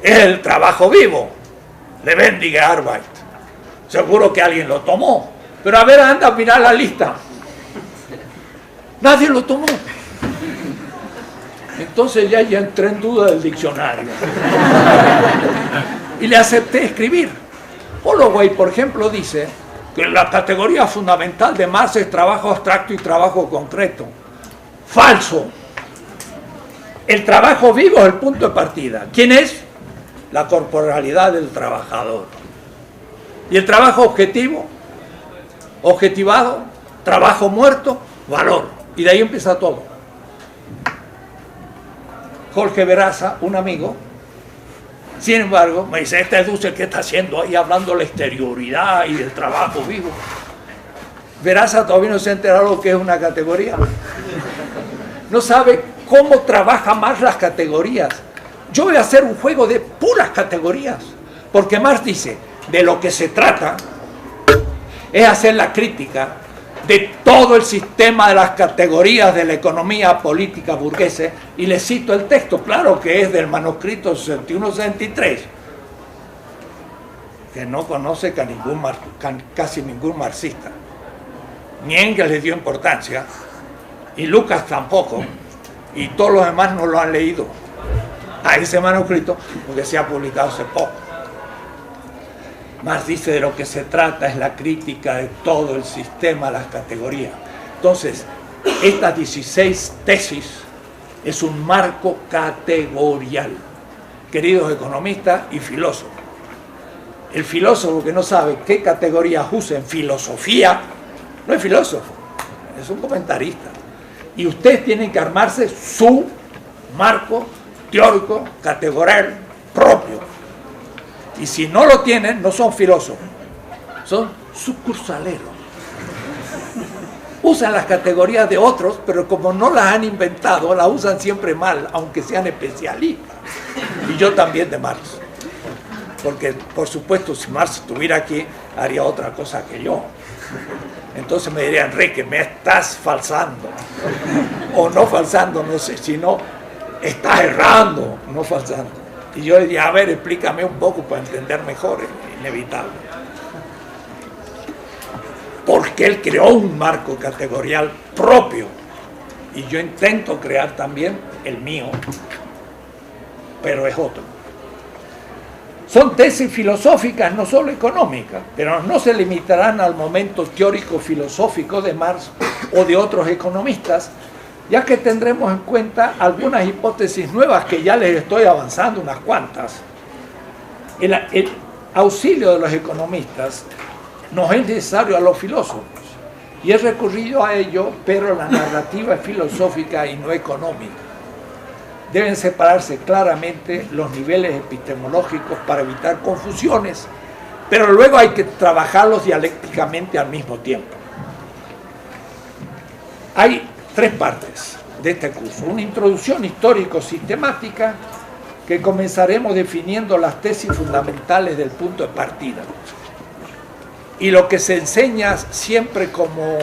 es el trabajo vivo, Lebendige Arbeit. Seguro que alguien lo tomó, pero a ver, anda a mirar la lista. Nadie lo tomó. Entonces ya entré en duda del diccionario y le acepté escribir. Holloway, por ejemplo, dice que la categoría fundamental de Marx es trabajo abstracto y trabajo concreto. Falso. El trabajo vivo es el punto de partida. ¿Quién es? La corporalidad del trabajador. Y el trabajo objetivo, objetivado, trabajo muerto, valor. Y de ahí empieza todo. Jorge Veraza, un amigo, sin embargo, me dice, este Dussel, ¿qué está haciendo ahí hablando de la exterioridad y del trabajo vivo? Veraza todavía no se ha enterado lo que es una categoría. No sabe cómo trabaja Marx las categorías. Yo voy a hacer un juego de puras categorías, porque Marx dice, de lo que se trata es hacer la crítica de todo el sistema de las categorías de la economía política burguesa, y le cito el texto, claro que es del manuscrito 61-63, que no conoce casi ningún marxista, ni Engels le dio importancia, y Lucas tampoco, y todos los demás no lo han leído a ese manuscrito, porque se ha publicado hace poco. Marx dice, de lo que se trata es la crítica de todo el sistema de las categorías. Entonces, estas 16 tesis es un marco categorial, queridos economistas y filósofos. El filósofo que no sabe qué categorías usa en filosofía, no es filósofo, es un comentarista. Y ustedes tienen que armarse su marco teórico, categorial, propio. Y si no lo tienen, no son filósofos, son sucursaleros. Usan las categorías de otros, pero como no las han inventado, las usan siempre mal, aunque sean especialistas. Y yo también de Marx. Porque, por supuesto, si Marx estuviera aquí, haría otra cosa que yo. Entonces me diría, Enrique, me estás falsando. O no falsando, no sé, sino estás errando, no falsando. Y yo le dije, a ver, explícame un poco para entender mejor, es inevitable. Porque él creó un marco categorial propio. Y yo intento crear también el mío, pero es otro. Son tesis filosóficas, no solo económicas, pero no se limitarán al momento teórico filosófico de Marx o de otros economistas, ya que tendremos en cuenta algunas hipótesis nuevas que ya les estoy avanzando unas cuantas. El auxilio de los economistas nos es necesario a los filósofos, y he recurrido a ello, pero la narrativa es filosófica y no económica. Deben separarse claramente los niveles epistemológicos para evitar confusiones, pero luego hay que trabajarlos dialécticamente al mismo tiempo. Hay tres partes de este curso. Una introducción histórico-sistemática, que comenzaremos definiendo las tesis fundamentales del punto de partida. Y lo que se enseña siempre como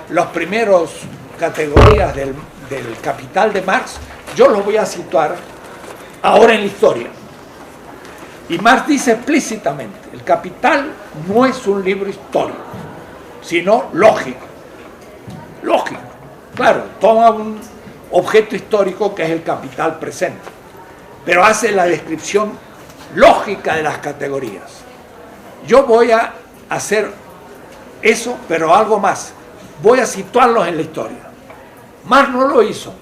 los primeros categorías del Capital de Marx, yo lo voy a situar ahora en la historia. Y Marx dice explícitamente, el Capital no es un libro histórico, sino lógico. Lógico. Claro, toma un objeto histórico que es el capital presente, pero hace la descripción lógica de las categorías. Yo voy a hacer eso, pero algo más. Voy a situarlos en la historia. Marx no lo hizo.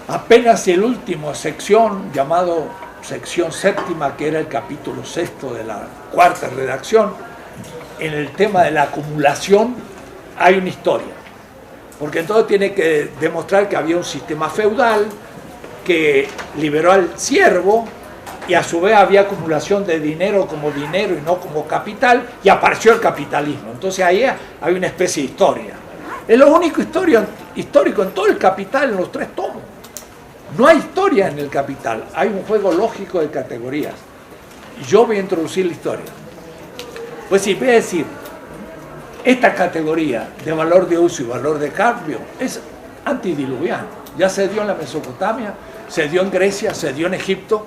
Apenas el último sección, llamado sección séptima, que era el capítulo sexto de la cuarta redacción, en el tema de la acumulación, hay una historia. Porque entonces tiene que demostrar que había un sistema feudal que liberó al siervo, y a su vez había acumulación de dinero como dinero y no como capital, y apareció el capitalismo. Entonces ahí hay una especie de historia. Es lo único histórico en todo el Capital, en los 3 tomos. No hay historia en el Capital, hay un juego lógico de categorías. Yo voy a introducir la historia. Pues sí, voy a decir, esta categoría de valor de uso y valor de cambio es antidiluviano. Ya se dio en la Mesopotamia, se dio en Grecia, se dio en Egipto,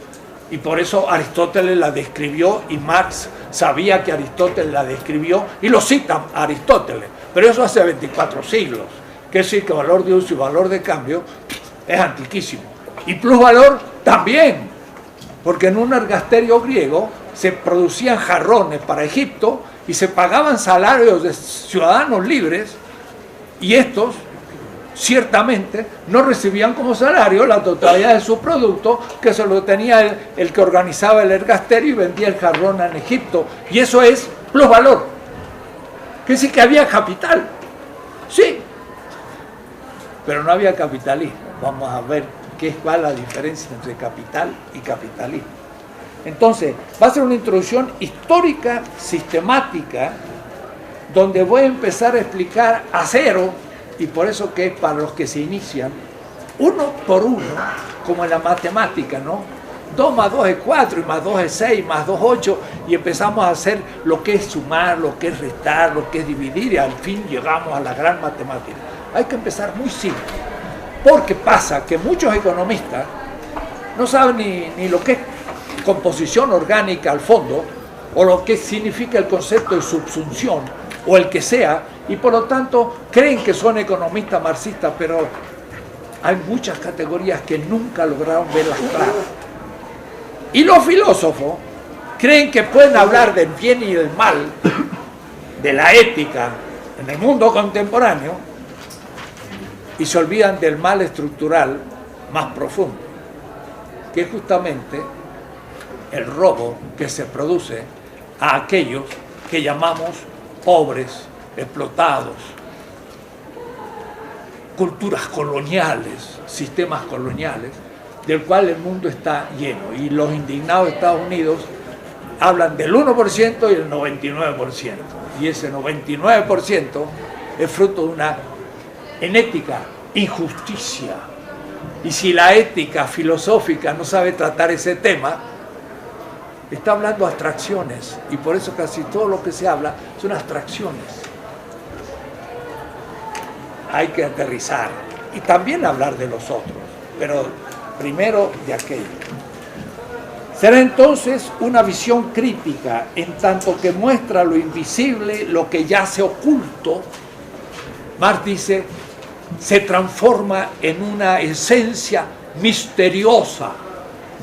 y por eso Aristóteles la describió, y Marx sabía que Aristóteles la describió, y lo cita Aristóteles, pero eso hace 24 siglos. Quiere decir que valor de uso y valor de cambio es antiquísimo. Y plusvalor también, porque en un ergasterio griego se producían jarrones para Egipto y se pagaban salarios de ciudadanos libres, y estos ciertamente no recibían como salario la totalidad de su producto, que se lo tenía el que organizaba el ergasterio y vendía el jarrón en Egipto, y eso es plusvalor. Quiere decir que había capital, sí, pero no había capitalismo. Vamos a ver cuál es la diferencia entre capital y capitalismo. Entonces, va a ser una introducción histórica, sistemática, donde voy a empezar a explicar a cero, y por eso que es para los que se inician, uno por uno, como en la matemática, ¿no? 2 más 2 es 4, y más 2 es 6, más 2 es 8, y empezamos a hacer lo que es sumar, lo que es restar, lo que es dividir, y al fin llegamos a la gran matemática. Hay que empezar muy simple, porque pasa que muchos economistas no saben ni lo que es composición orgánica al fondo, o lo que significa el concepto de subsunción, o el que sea, y por lo tanto creen que son economistas marxistas, pero hay muchas categorías que nunca lograron verlas claras. Y los filósofos creen que pueden hablar del bien y del mal, de la ética en el mundo contemporáneo, y se olvidan del mal estructural más profundo, que es justamente el robo que se produce a aquellos que llamamos pobres, explotados, culturas coloniales, sistemas coloniales, del cual el mundo está lleno. Y los indignados de Estados Unidos hablan del 1% y el 99%. Y ese 99% es fruto de una, en ética, injusticia. Y si la ética filosófica no sabe tratar ese tema, está hablando abstracciones, y por eso casi todo lo que se habla son abstracciones. Hay que aterrizar y también hablar de los otros, pero primero de aquello. Será entonces una visión crítica, en tanto que muestra lo invisible, lo que yace oculto. Marx dice, se transforma en una esencia misteriosa,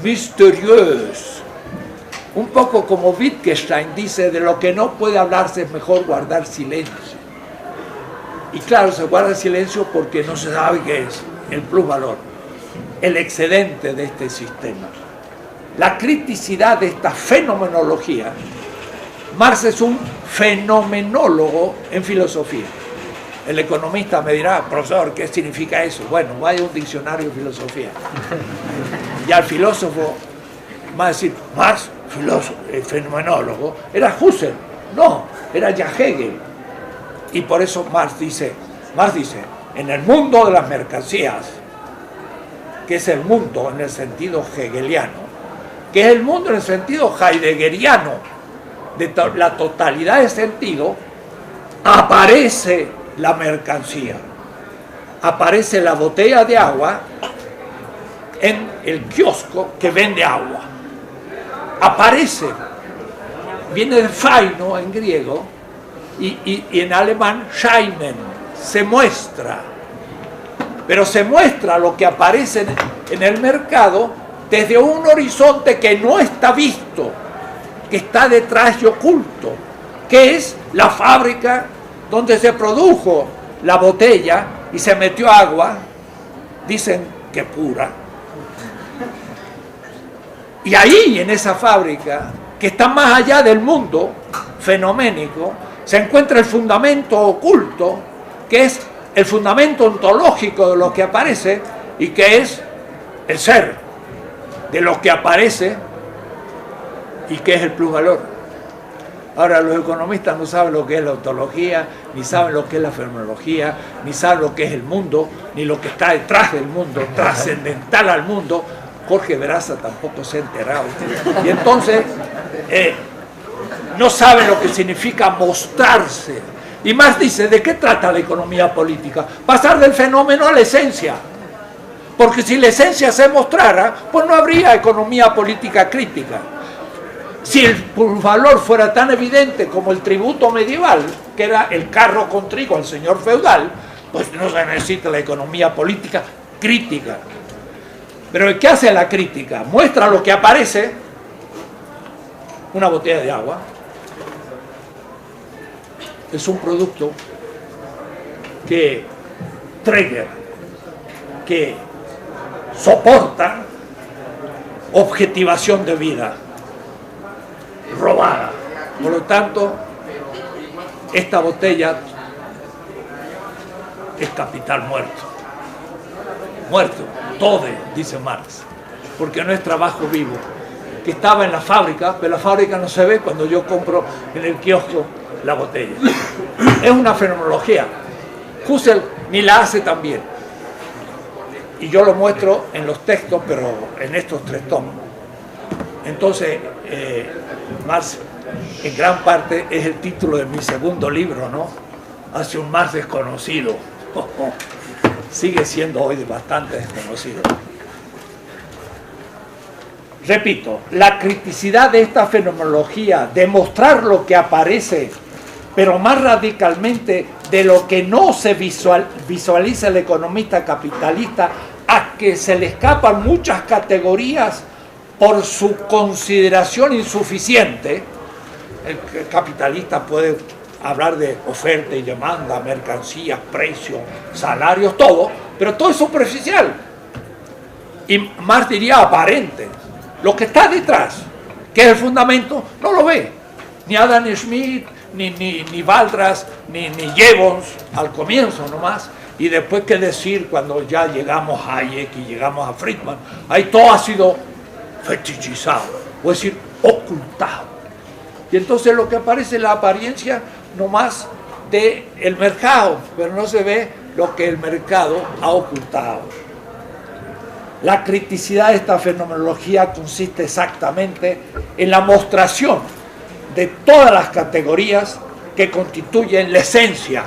misterieuse. Un poco como Wittgenstein dice, de lo que no puede hablarse es mejor guardar silencio. Y claro, se guarda silencio porque no se sabe qué es el plusvalor, el excedente de este sistema. La criticidad de esta fenomenología. Marx es un fenomenólogo en filosofía. El economista me dirá, profesor, ¿qué significa eso? Bueno, vaya a un diccionario de filosofía. Y al filósofo va a decir, Marx, fenomenólogo, era Husserl. No, era ya Hegel. Y por eso Marx dice, en el mundo de las mercancías, que es el mundo en el sentido hegeliano, que es el mundo en el sentido heideggeriano, de la totalidad de sentido, aparece la mercancía, aparece la botella de agua en el kiosco que vende agua, aparece, viene de faino en griego, y en alemán scheinen, se muestra, pero se muestra lo que aparece en el mercado desde un horizonte que no está visto, que está detrás y oculto, que es la fábrica donde se produjo la botella y se metió agua, dicen que pura, y ahí en esa fábrica, que está más allá del mundo fenoménico, se encuentra el fundamento oculto, que es el fundamento ontológico de lo que aparece, y que es el ser de lo que aparece, y que es el plusvalor. Ahora, los economistas no saben lo que es la ontología, ni saben lo que es la fenomenología, ni saben lo que es el mundo, ni lo que está detrás del mundo, trascendental al mundo. Jorge Veraza tampoco se ha enterado. Y entonces, no saben lo que significa mostrarse. Y Marx dice, ¿de qué trata la economía política? Pasar del fenómeno a la esencia. Porque si la esencia se mostrara, pues no habría economía política crítica. Si el valor fuera tan evidente como el tributo medieval, que era el carro con trigo al señor feudal, pues no se necesita la economía política crítica. Pero ¿qué hace la crítica? Muestra lo que aparece, una botella de agua, es un producto que trigger, que soporta objetivación de vida robada. Por lo tanto, esta botella es capital muerto. Muerto, todo, dice Marx, porque no es trabajo vivo, que estaba en la fábrica, pero la fábrica no se ve cuando yo compro en el kiosco la botella. Es una fenomenología. Husserl ni la hace también. Y yo lo muestro en los textos, pero en estos 3 tomos. Entonces, Marx, en gran parte, es el título de mi segundo libro, ¿no? Hacia un Marx desconocido. Sigue siendo hoy bastante desconocido. Repito, la criticidad de esta fenomenología, de mostrar lo que aparece, pero más radicalmente de lo que no se visualiza el economista capitalista, a que se le escapan muchas categorías por su consideración insuficiente. El capitalista puede hablar de oferta y demanda, mercancías, precios, salarios, todo, pero todo es superficial. Y más diría aparente. Lo que está detrás, que es el fundamento, no lo ve. Ni Adam Smith, ni Valdras, ni Jevons, al comienzo nomás. Y después, qué decir cuando ya llegamos a Hayek y llegamos a Friedman. Ahí todo ha sido fetichizado, o es decir, ocultado. Y entonces lo que aparece es la apariencia nomás del mercado, pero no se ve lo que el mercado ha ocultado. La criticidad de esta fenomenología consiste exactamente en la mostración de todas las categorías que constituyen la esencia.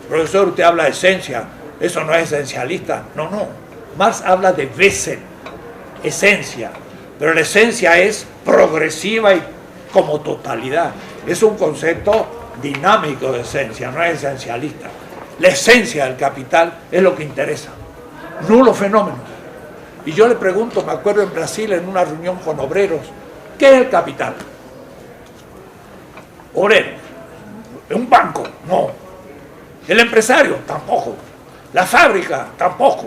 Profesor, usted habla de esencia, eso no es esencialista. No, no. Marx habla de Wesen, esencia, pero la esencia es progresiva y como totalidad. Es un concepto dinámico de esencia, no es esencialista. La esencia del capital es lo que interesa, no los fenómenos. Y yo le pregunto, me acuerdo en Brasil en una reunión con obreros, ¿qué es el capital? Obrero. ¿Un banco? No. ¿El empresario? Tampoco. ¿La fábrica? Tampoco.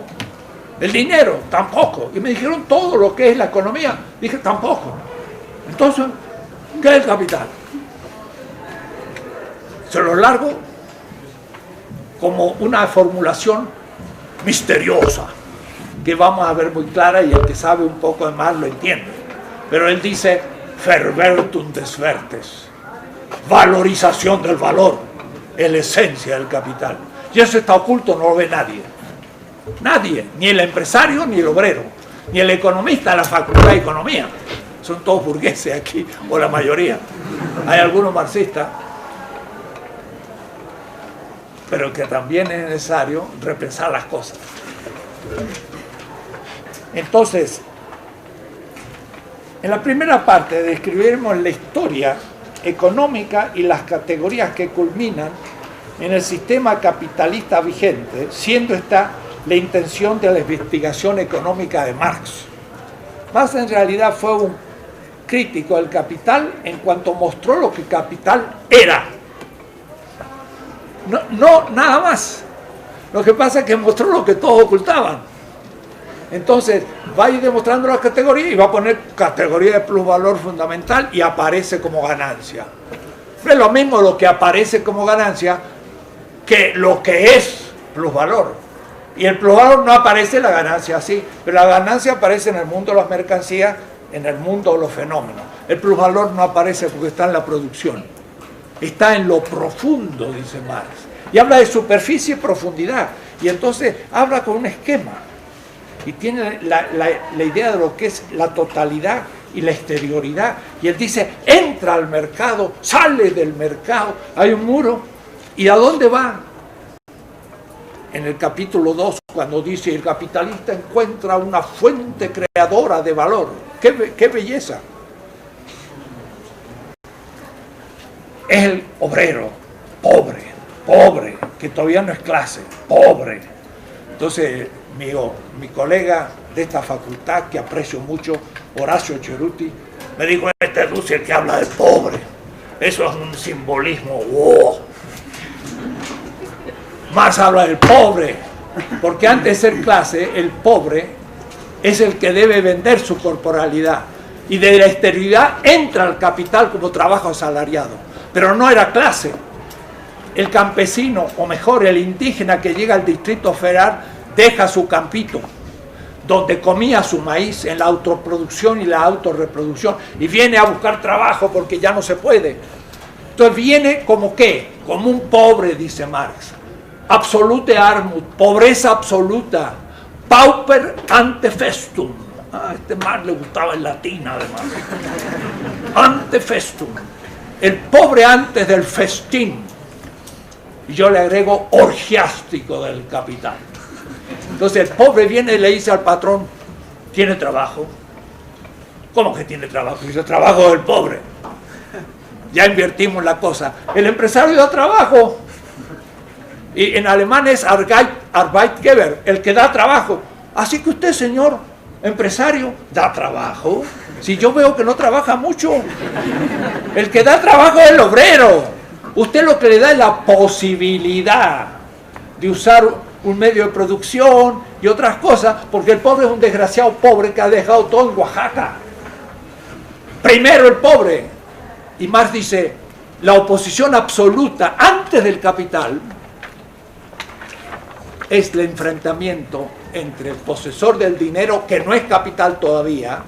¿El dinero? Tampoco. Y me dijeron todo lo que es la economía. Dije, tampoco. Entonces, ¿qué es el capital? Se lo largo como una formulación misteriosa que vamos a ver muy clara y el que sabe un poco de más lo entiende. Pero él dice, Verwertung des Wertes, valorización del valor, es la esencia del capital. Y eso está oculto, no lo ve nadie. Nadie, ni el empresario, ni el obrero, ni el economista de la Facultad de Economía. Son todos burgueses aquí, o la mayoría. Hay algunos marxistas, pero que también es necesario repensar las cosas. Entonces, en la primera parte describiremos la historia económica y las categorías que culminan en el sistema capitalista vigente, siendo esta la intención de la investigación económica de Marx. Marx en realidad fue un crítico del capital en cuanto mostró lo que el capital era. No, nada más. Lo que pasa es que mostró lo que todos ocultaban. Entonces, va a ir demostrando las categorías y va a poner categoría de plusvalor fundamental y aparece como ganancia. No es lo mismo lo que aparece como ganancia que lo que es plusvalor. Y el plusvalor no aparece la ganancia así, pero la ganancia aparece en el mundo de las mercancías en el mundo de los fenómenos. El plusvalor no aparece porque está en la producción. Está en lo profundo, dice Marx. Y habla de superficie y profundidad. Y entonces habla con un esquema. Y tiene la idea de lo que es la totalidad y la exterioridad. Y él dice, entra al mercado, sale del mercado. Hay un muro. ¿Y a dónde va? En el capítulo 2, cuando dice, el capitalista encuentra una fuente creadora de valor. ¡Qué belleza! Es el obrero, pobre, que todavía no es clase, pobre. Entonces, mi colega de esta facultad, que aprecio mucho, Horacio Ceruti, me dijo, este es Dussel que habla del pobre. Eso es un simbolismo, wow. Marx habla del pobre, porque antes de ser clase, el pobre es el que debe vender su corporalidad. Y de la exterioridad entra al capital como trabajo asalariado. Pero no era clase. El campesino, o mejor, el indígena que llega al Distrito Federal, deja su campito, donde comía su maíz en la autoproducción y la autorreproducción, y viene a buscar trabajo porque ya no se puede. Entonces viene como ¿qué? Como un pobre, dice Marx. Absolute armut, pobreza absoluta, pauper ante festum. A este Marx le gustaba el latín además. Ante festum. El pobre antes del festín. Y yo le agrego orgiástico del capital. Entonces el pobre viene y le dice al patrón, ¿tiene trabajo? ¿Cómo que tiene trabajo? Dice, trabajo del pobre. Ya invertimos la cosa. El empresario da trabajo. Y en alemán es Arbeitgeber, el que da trabajo. Así que usted, señor empresario, da trabajo. Si yo veo que no trabaja mucho, el que da trabajo es el obrero. Usted lo que le da es la posibilidad de usar un medio de producción y otras cosas, porque el pobre es un desgraciado pobre que ha dejado todo en Oaxaca. Primero el pobre. Y Marx dice, la oposición absoluta antes del capital es el enfrentamiento entre el posesor del dinero, que no es capital todavía,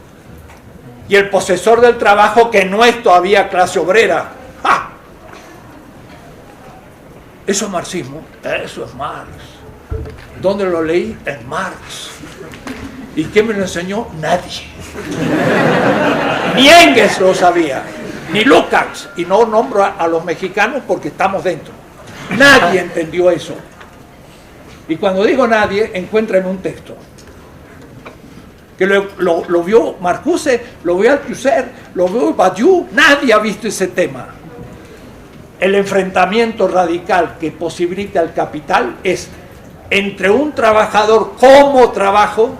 y el posesor del trabajo, que no es todavía clase obrera. ¡Ja! ¿Eso es marxismo? Eso es Marx. ¿Dónde lo leí? En Marx. ¿Y quién me lo enseñó? Nadie. Ni Engels lo sabía, ni Lukács, y no nombro a los mexicanos porque estamos dentro. Nadie entendió eso. Y cuando digo nadie, encuentran un texto que lo vio Marcuse, lo vio Althusser, lo vio Badiou. Nadie ha visto ese tema. El enfrentamiento radical que posibilita el capital es entre un trabajador como trabajo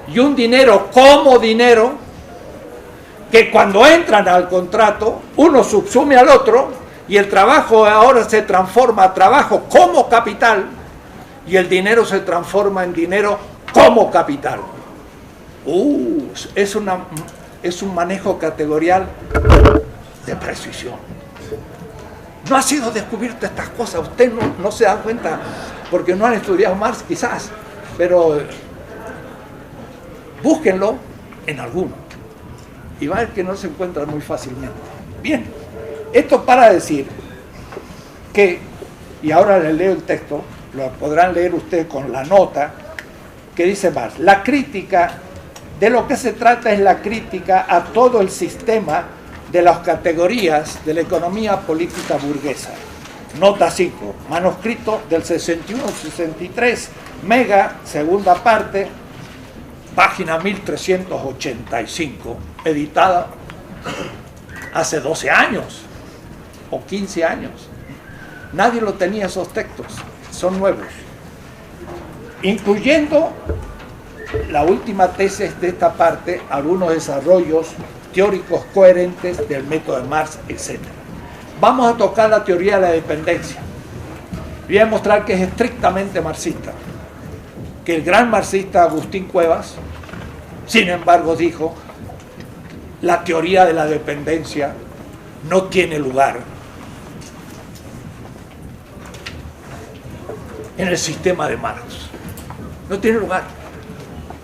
y un dinero como dinero, que cuando entran al contrato, uno subsume al otro, y el trabajo ahora se transforma a trabajo como capital, y el dinero se transforma en dinero como capital. Es un manejo categorial de precisión. No ha sido descubierto estas cosas, usted no se da cuenta, porque no han estudiado Marx quizás, pero búsquenlo en alguno, y va a ver que no se encuentra muy fácilmente. Bien, esto para decir que, y ahora les leo el texto, lo podrán leer ustedes con la nota, que dice Marx, la crítica, de lo que se trata es la crítica a todo el sistema de las categorías de la economía política burguesa. Nota 5, manuscrito del 61-63, Mega, segunda parte, página 1385, editada hace 12 años o 15 años. Nadie lo tenía esos textos, son nuevos. Incluyendo la última tesis de esta parte, algunos desarrollos teóricos coherentes del método de Marx, etc. Vamos a tocar la teoría de la dependencia. Voy a demostrar que es estrictamente marxista, que el gran marxista Agustín Cuevas, sin embargo, dijo: la teoría de la dependencia no tiene lugar en el sistema de Marx. No tiene lugar.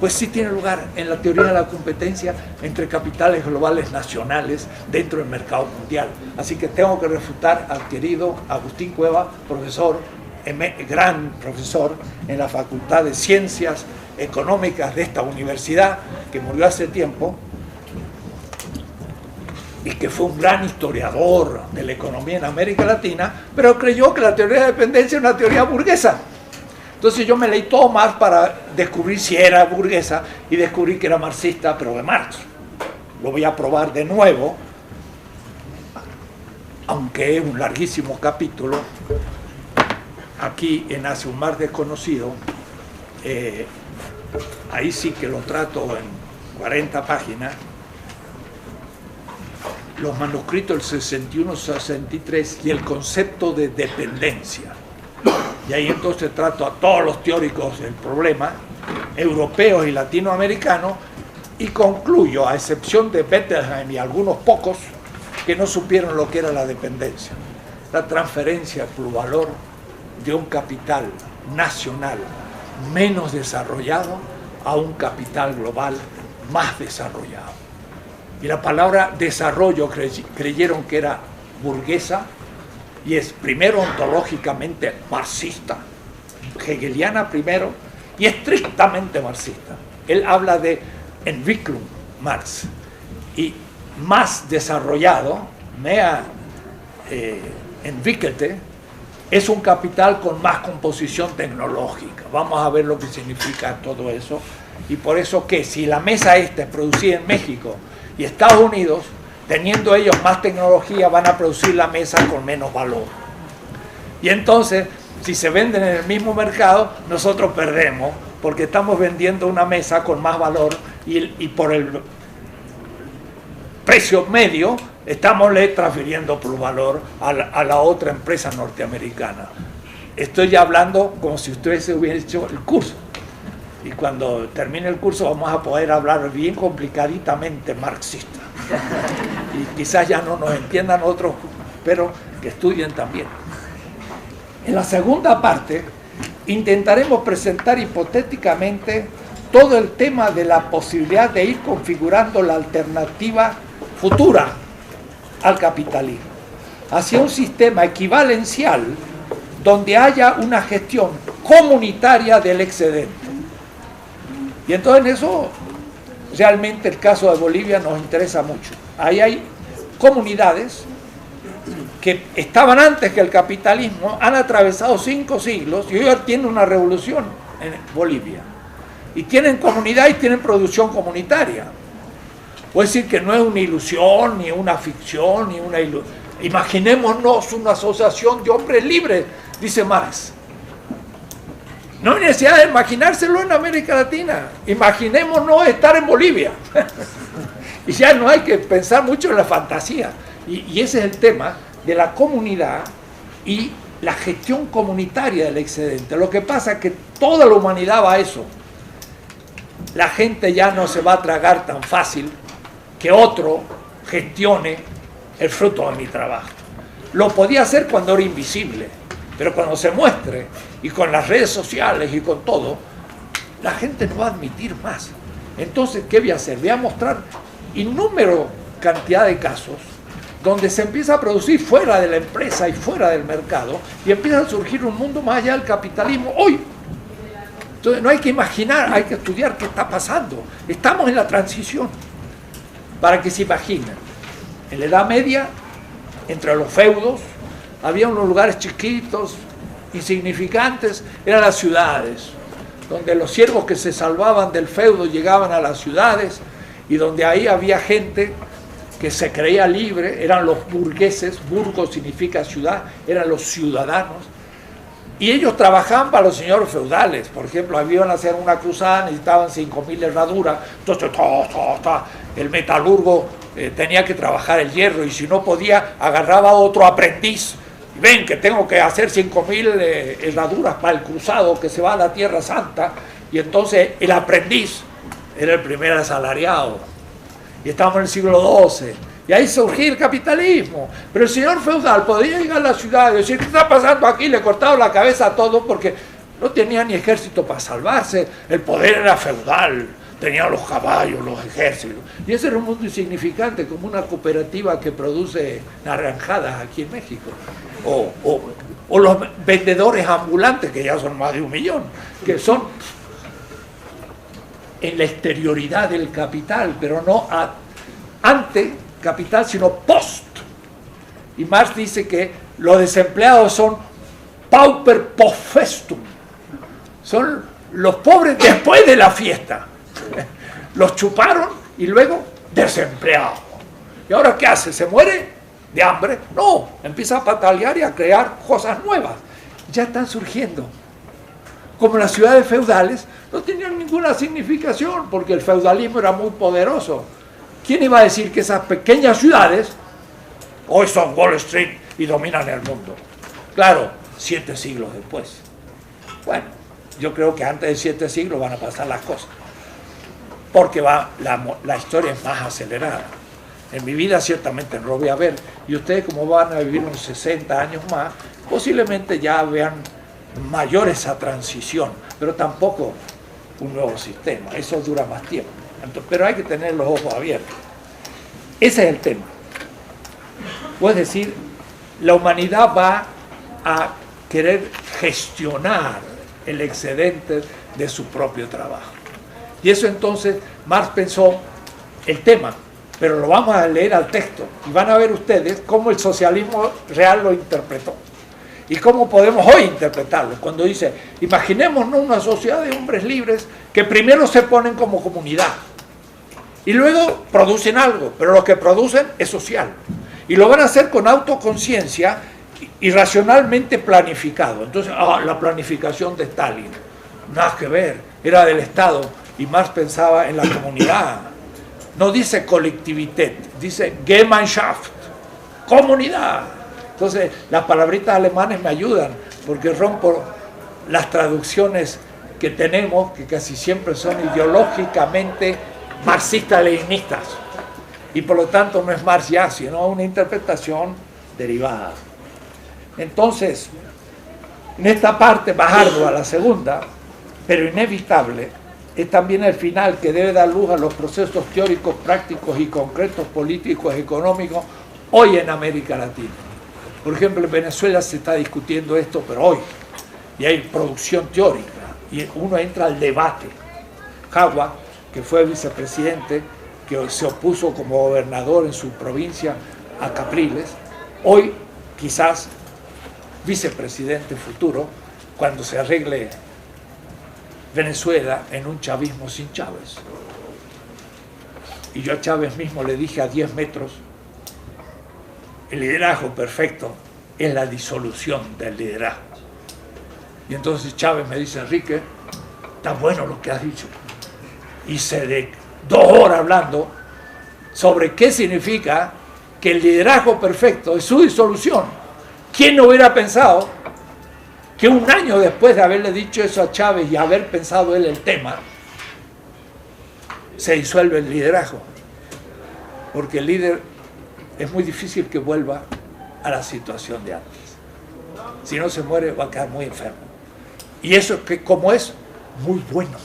pues sí tiene lugar en la teoría de la competencia entre capitales globales nacionales dentro del mercado mundial. Así que tengo que refutar al querido Agustín Cueva, profesor, gran profesor en la Facultad de Ciencias Económicas de esta universidad, que murió hace tiempo, y que fue un gran historiador de la economía en América Latina, pero creyó que la teoría de dependencia es una teoría burguesa. Entonces yo me leí todo Marx para descubrir si era burguesa y descubrí que era marxista, pero de Marx. Lo voy a probar de nuevo, aunque es un larguísimo capítulo. Aquí en Hacia un mar desconocido, ahí sí que lo trato en 40 páginas, los manuscritos del 61-63 y el concepto de dependencia. Y ahí entonces trato a todos los teóricos del problema, europeos y latinoamericanos, y concluyo, a excepción de Bettelheim y algunos pocos, que no supieron lo que era la dependencia. La transferencia de plurivalor de un capital nacional menos desarrollado a un capital global más desarrollado. Y la palabra desarrollo creyeron que era burguesa, y es primero ontológicamente marxista, hegeliana primero, y estrictamente marxista. Él habla de Entwicklung Marx, y más desarrollado, mehr entwickelte, es un capital con más composición tecnológica. Vamos a ver lo que significa todo eso, y por eso que si la mesa esta es producida en México y Estados Unidos, teniendo ellos más tecnología, van a producir la mesa con menos valor. Y entonces, si se venden en el mismo mercado, nosotros perdemos, porque estamos vendiendo una mesa con más valor y por el precio medio estamos transfiriendo plusvalor a la otra empresa norteamericana. Estoy ya hablando como si ustedes hubieran hecho el curso. Y cuando termine el curso vamos a poder hablar bien complicaditamente marxista. Y quizás ya no nos entiendan otros, pero que estudien también. En la segunda parte intentaremos presentar hipotéticamente todo el tema de la posibilidad de ir configurando la alternativa futura al capitalismo hacia un sistema equivalencial donde haya una gestión comunitaria del excedente. Y entonces en eso realmente el caso de Bolivia nos interesa mucho. Ahí hay comunidades que estaban antes que el capitalismo, han atravesado 5 siglos y hoy tienen una revolución en Bolivia. Y tienen comunidad y tienen producción comunitaria. Puede decir que no es una ilusión, ni una ficción, ni una ilusión. Imaginémonos una asociación de hombres libres, dice Marx. No hay necesidad de imaginárselo en América Latina. Imaginémonos estar en Bolivia. Y ya no hay que pensar mucho en la fantasía. Y ese es el tema de la comunidad y la gestión comunitaria del excedente. Lo que pasa es que toda la humanidad va a eso. La gente ya no se va a tragar tan fácil que otro gestione el fruto de mi trabajo. Lo podía hacer cuando era invisible, pero cuando se muestre, y con las redes sociales y con todo, la gente no va a admitir más. Entonces, ¿qué voy a hacer? Voy a mostrar innúmero cantidad de casos donde se empieza a producir fuera de la empresa y fuera del mercado, y empieza a surgir un mundo más allá del capitalismo hoy. Entonces no hay que imaginar, hay que estudiar qué está pasando. Estamos en la transición. Para que se imaginen, en la Edad Media, entre los feudos, había unos lugares chiquitos, insignificantes, eran las ciudades, donde los siervos que se salvaban del feudo llegaban a las ciudades, y donde ahí había gente que se creía libre, eran los burgueses, burgo significa ciudad, eran los ciudadanos, y ellos trabajaban para los señores feudales. Por ejemplo, iban a hacer una cruzada, necesitaban 5.000 herraduras, entonces el metalurgo tenía que trabajar el hierro, y si no podía, agarraba a otro aprendiz. Ven que tengo que hacer 5.000 herraduras para el cruzado que se va a la Tierra Santa, y entonces el aprendiz era el primer asalariado. Y estamos en el siglo XII, y ahí surgió el capitalismo. Pero el señor feudal podía llegar a la ciudad y decir: ¿qué está pasando aquí? Le cortaron la cabeza a todos porque No tenía ni ejército para salvarse, el poder era feudal, tenían los caballos, los ejércitos. Y ese era un mundo insignificante, como una cooperativa que produce naranjadas aquí en México. O los vendedores ambulantes, que ya son más de 1 millón, que son en la exterioridad del capital, pero no ante capital, sino post. Y Marx dice que los desempleados son pauper post festum, son los pobres después de la fiesta. Los chuparon y luego desempleados. ¿Y ahora qué hace? ¿Se muere de hambre? No, empieza a patalear y a crear cosas nuevas. Ya están surgiendo. Como las ciudades feudales no tenían ninguna significación porque el feudalismo era muy poderoso. ¿Quién iba a decir que esas pequeñas ciudades hoy son Wall Street y dominan el mundo? Claro, 7 siglos después. Bueno, yo creo que antes de 7 siglos van a pasar las cosas, porque la historia es más acelerada. En mi vida ciertamente no lo voy a ver, y ustedes como van a vivir unos 60 años más, posiblemente ya vean mayor esa transición, pero tampoco un nuevo sistema, eso dura más tiempo. Entonces, pero hay que tener los ojos abiertos. Ese es el tema. Es decir, la humanidad va a querer gestionar el excedente de su propio trabajo. Y eso entonces Marx pensó el tema, pero lo vamos a leer al texto y van a ver ustedes cómo el socialismo real lo interpretó y cómo podemos hoy interpretarlo. Cuando dice, imaginémonos una sociedad de hombres libres que primero se ponen como comunidad y luego producen algo, pero lo que producen es social. Y lo van a hacer con autoconciencia y racionalmente planificado. Entonces, la planificación de Stalin, nada que ver, era del Estado, y Marx pensaba en la comunidad. No dice Collektivität, dice Gemeinschaft, comunidad. Entonces, las palabritas alemanes me ayudan, porque rompo las traducciones que tenemos, que casi siempre son ideológicamente marxistas-leninistas. Y por lo tanto no es Marx ya, sino una interpretación derivada. Entonces, en esta parte más ardua, la segunda, pero inevitable, es también el final que debe dar luz a los procesos teóricos, prácticos y concretos, políticos, económicos, hoy en América Latina. Por ejemplo, en Venezuela se está discutiendo esto, pero hoy, y hay producción teórica, y uno entra al debate. Jagua, que fue vicepresidente, que se opuso como gobernador en su provincia a Capriles, hoy quizás vicepresidente futuro, cuando se arregle Venezuela en un chavismo sin Chávez. Y yo a Chávez mismo le dije a 10 metros, el liderazgo perfecto es la disolución del liderazgo. Y entonces Chávez me dice, Enrique, está bueno lo que has dicho. Y se de 2 horas hablando sobre qué significa que el liderazgo perfecto es su disolución. ¿Quién no hubiera pensado que un año después de haberle dicho eso a Chávez y haber pensado él el tema, se disuelve el liderazgo? Porque el líder es muy difícil que vuelva a la situación de antes. Si no se muere, va a quedar muy enfermo. Y eso, que como es, muy bueno.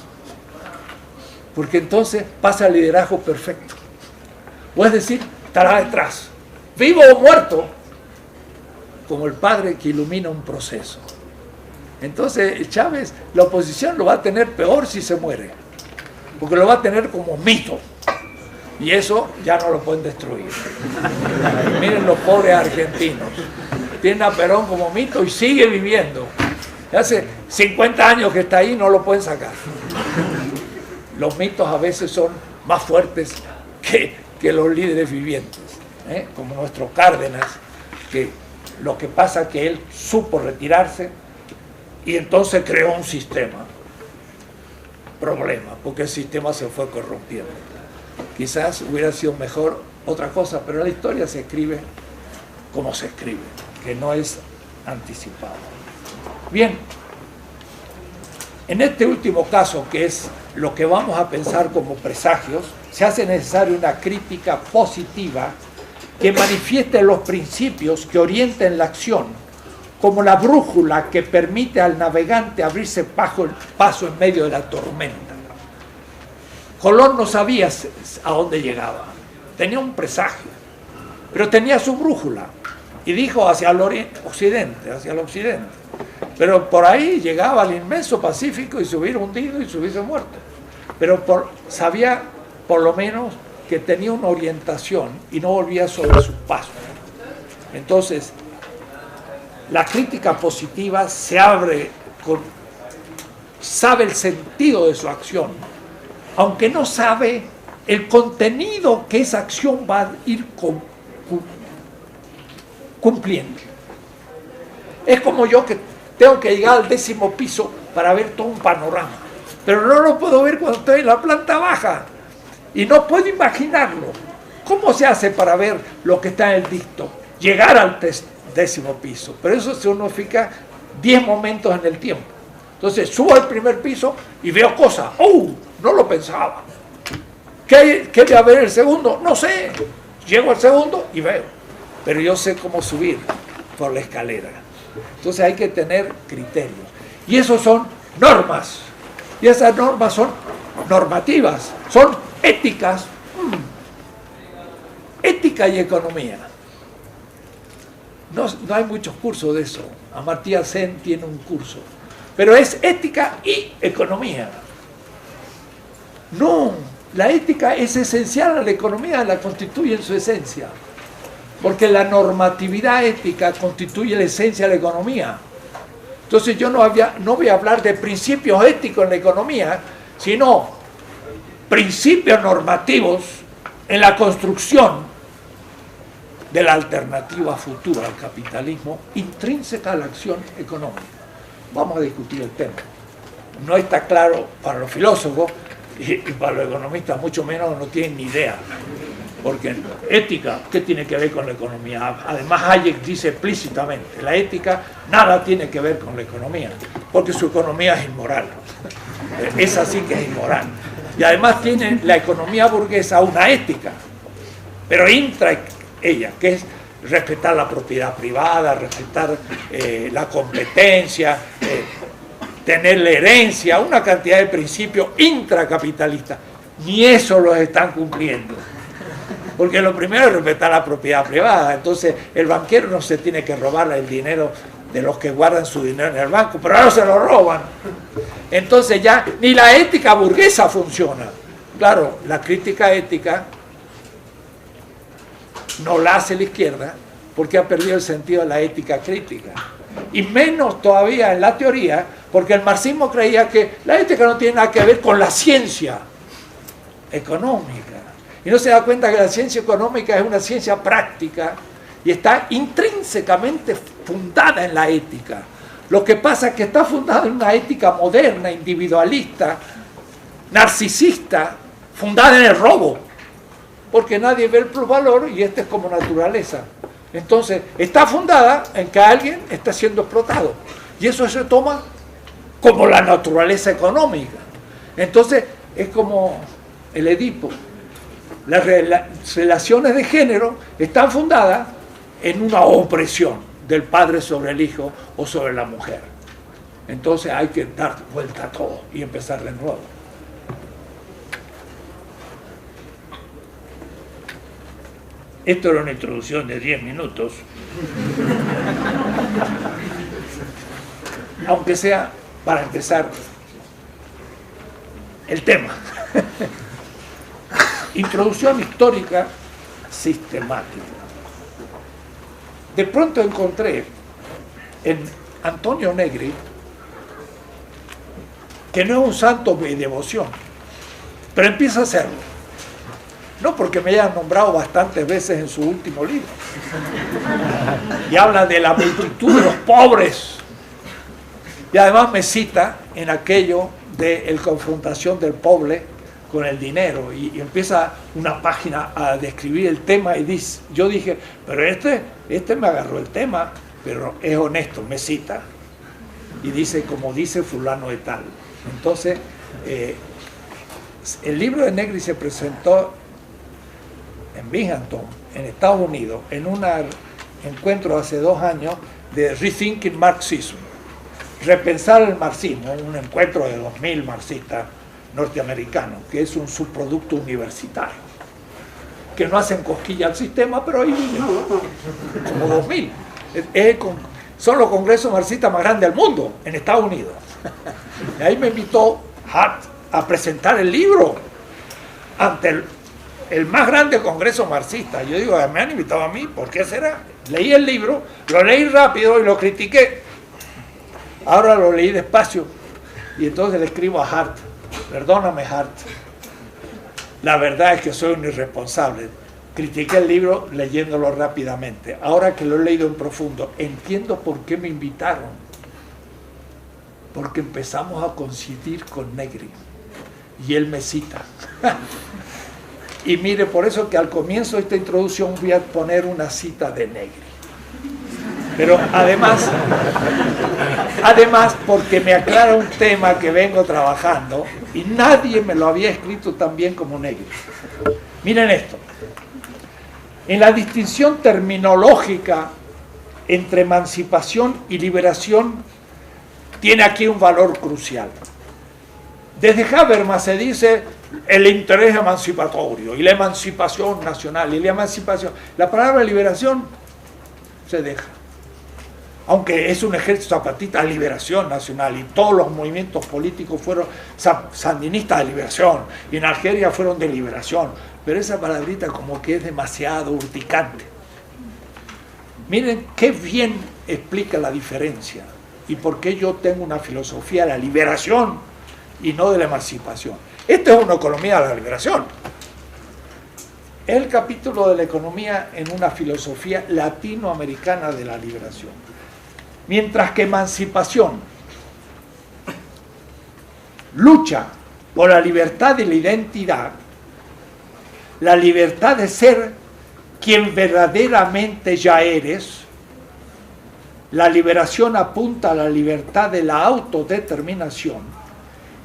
Porque entonces pasa el liderazgo perfecto. O es decir, estará detrás, vivo o muerto, como el padre que ilumina un proceso. Entonces Chávez, la oposición lo va a tener peor si se muere, porque lo va a tener como mito, y eso ya no lo pueden destruir. Miren los pobres argentinos, tienen a Perón como mito y sigue viviendo. Hace 50 años que está ahí, no lo pueden sacar. Los mitos a veces son más fuertes que los líderes vivientes, como nuestro Cárdenas, que lo que pasa es que él supo retirarse y entonces creó un sistema. Problema, porque el sistema se fue corrompiendo. Quizás hubiera sido mejor otra cosa, pero la historia se escribe como se escribe, que no es anticipada. Bien, en este último caso, que es lo que vamos a pensar como presagios, se hace necesaria una crítica positiva que manifieste los principios que orienten la acción, como la brújula que permite al navegante abrirse paso en medio de la tormenta. Colón no sabía a dónde llegaba, tenía un presagio, pero tenía su brújula y dijo hacia el occidente, hacia el occidente. Pero por ahí llegaba al inmenso Pacífico y se hubiera hundido y se hubiese muerto. Pero sabía por lo menos que tenía una orientación y no volvía sobre sus pasos. Entonces, la crítica positiva se abre sabe el sentido de su acción, aunque no sabe el contenido que esa acción va a ir cumpliendo. Es como yo que tengo que llegar al 10º piso para ver todo un panorama, pero no lo puedo ver cuando estoy en la planta baja y no puedo imaginarlo. ¿Cómo se hace para ver lo que está en el dicto? Llegar al 10º piso, pero eso significa 10 momentos en el tiempo. Entonces subo al primer piso y veo cosas. ¡Oh! No lo pensaba. ¿Qué voy a ver en el segundo? No sé. Llego al segundo y veo. Pero yo sé cómo subir por la escalera. Entonces hay que tener criterios. Y esos son normas. Y esas normas son normativas, son éticas. Ética y economía. No hay muchos cursos de eso. Amartya Sen tiene un curso. Pero es ética y economía. No, la ética es esencial a la economía, la constituye en su esencia. Porque la normatividad ética constituye la esencia de la economía. Entonces yo no voy a hablar de principios éticos en la economía, sino principios normativos en la construcción de la alternativa futura al capitalismo intrínseca a la acción económica. Vamos a discutir el tema. No está claro para los filósofos y para los economistas mucho menos, no tienen ni idea. Porque ética, ¿qué tiene que ver con la economía? Además Hayek dice explícitamente, la ética nada tiene que ver con la economía, porque su economía es inmoral. Es así que es inmoral. Y además tiene la economía burguesa una ética, pero intra ella, que es respetar la propiedad privada, respetar la competencia, tener la herencia, una cantidad de principios intracapitalistas. Ni eso los están cumpliendo. Porque lo primero es respetar la propiedad privada. Entonces el banquero no se tiene que robar el dinero de los que guardan su dinero en el banco, pero ahora se lo roban. Entonces ya ni la ética burguesa funciona. Claro, la crítica ética no la hace la izquierda porque ha perdido el sentido de la ética crítica. Y menos todavía en la teoría, porque el marxismo creía que la ética no tiene nada que ver con la ciencia económica. Y no se da cuenta que la ciencia económica es una ciencia práctica y está intrínsecamente fundada en la ética. Lo que pasa es que está fundada en una ética moderna, individualista, narcisista, fundada en el robo. Porque nadie ve el plusvalor y este es como naturaleza. Entonces, está fundada en que alguien está siendo explotado. Y eso se toma como la naturaleza económica. Entonces, es como el Edipo. Las relaciones de género están fundadas en una opresión del padre sobre el hijo o sobre la mujer. Entonces hay que dar vuelta a todo y empezar de nuevo. Esto era una introducción de 10 minutos. Aunque sea para empezar el tema. Introducción histórica sistemática. De pronto encontré en Antonio Negri, que no es un santo de devoción, pero empieza a serlo. No porque me hayan nombrado bastantes veces en su último libro. Y habla de la multitud de los pobres. Y además me cita en aquello de la confrontación del pobre con el dinero. Y empieza una página a describir el tema y dice, yo dije, pero este me agarró el tema, pero es honesto, me cita. Y dice, como dice fulano de tal. Entonces, el libro de Negri se presentó en Binghamton, en Estados Unidos, en un encuentro hace 2 años de Rethinking Marxism, repensar el marxismo, un encuentro de 2000 marxistas norteamericanos, que es un subproducto universitario, que no hacen cosquilla al sistema, pero ahí viven, como 2000. Son los congresos marxistas más grandes del mundo, en Estados Unidos. Y ahí me invitó Hart a presentar el libro ante el más grande congreso marxista. Yo digo, me han invitado a mí, ¿por qué será? Leí el libro, lo leí rápido y lo critiqué. Ahora lo leí despacio y entonces le escribo a Hart: perdóname, Hart, la verdad es que soy un irresponsable. Critiqué el libro leyéndolo rápidamente. Ahora que lo he leído en profundo, entiendo por qué me invitaron. Porque empezamos a coincidir con Negri y él me cita. Y mire, por eso que al comienzo de esta introducción voy a poner una cita de Negri. Pero además porque me aclara un tema que vengo trabajando y nadie me lo había escrito tan bien como Negri. Miren esto. En la distinción terminológica entre emancipación y liberación tiene aquí un valor crucial. Desde Habermas se dice el interés emancipatorio y la emancipación nacional y la emancipación. La palabra liberación se deja. Aunque es un ejército zapatista de liberación nacional y todos los movimientos políticos fueron sandinistas de liberación y en Algeria fueron de liberación, pero esa palabrita como que es demasiado urticante. Miren qué bien explica la diferencia y por qué yo tengo una filosofía de la liberación y no de la emancipación. Esta es una economía de la liberación. Es el capítulo de la economía en una filosofía latinoamericana de la liberación. Mientras que emancipación lucha por la libertad de la identidad, la libertad de ser quien verdaderamente ya eres, la liberación apunta a la libertad de la autodeterminación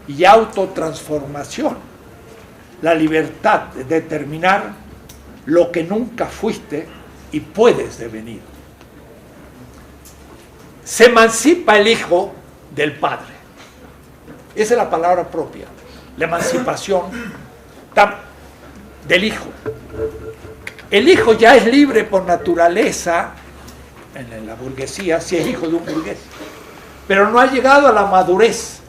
y autotransformación, la libertad de determinar lo que nunca fuiste y puedes devenir. Se emancipa el hijo del padre. Esa es la palabra propia, la emancipación del hijo. El hijo ya es libre por naturaleza en la burguesía, si es hijo de un burgués, pero no ha llegado a la madurez.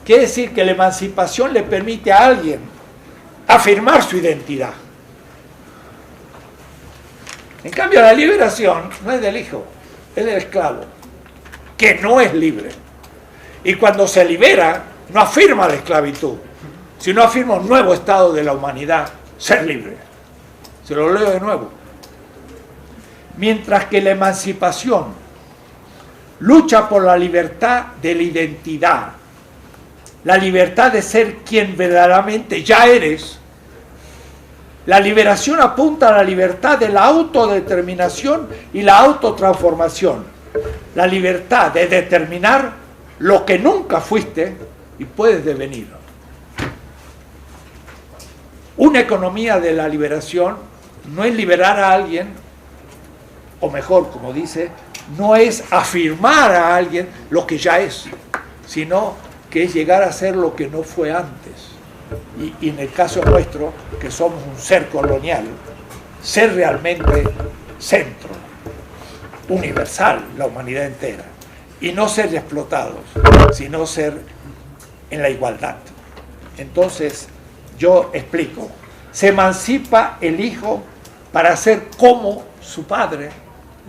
Quiere decir que la emancipación le permite a alguien afirmar su identidad. En cambio, la liberación no es del hijo, es del esclavo, que no es libre. Y cuando se libera, no afirma la esclavitud, sino afirma un nuevo estado de la humanidad, ser libre. Se lo leo de nuevo. Mientras que la emancipación lucha por la libertad de la identidad, la libertad de ser quien verdaderamente ya eres, la liberación apunta a la libertad de la autodeterminación y la autotransformación, la libertad de determinar lo que nunca fuiste y puedes devenir. Una economía de la liberación no es liberar a alguien, o mejor, como dice, no es afirmar a alguien lo que ya es, sino que es llegar a ser lo que no fue antes. Y en el caso nuestro, que somos un ser colonial, ser realmente centro, universal, la humanidad entera, y no ser explotados, sino ser en la igualdad. Entonces, yo explico, se emancipa el hijo para ser como su padre,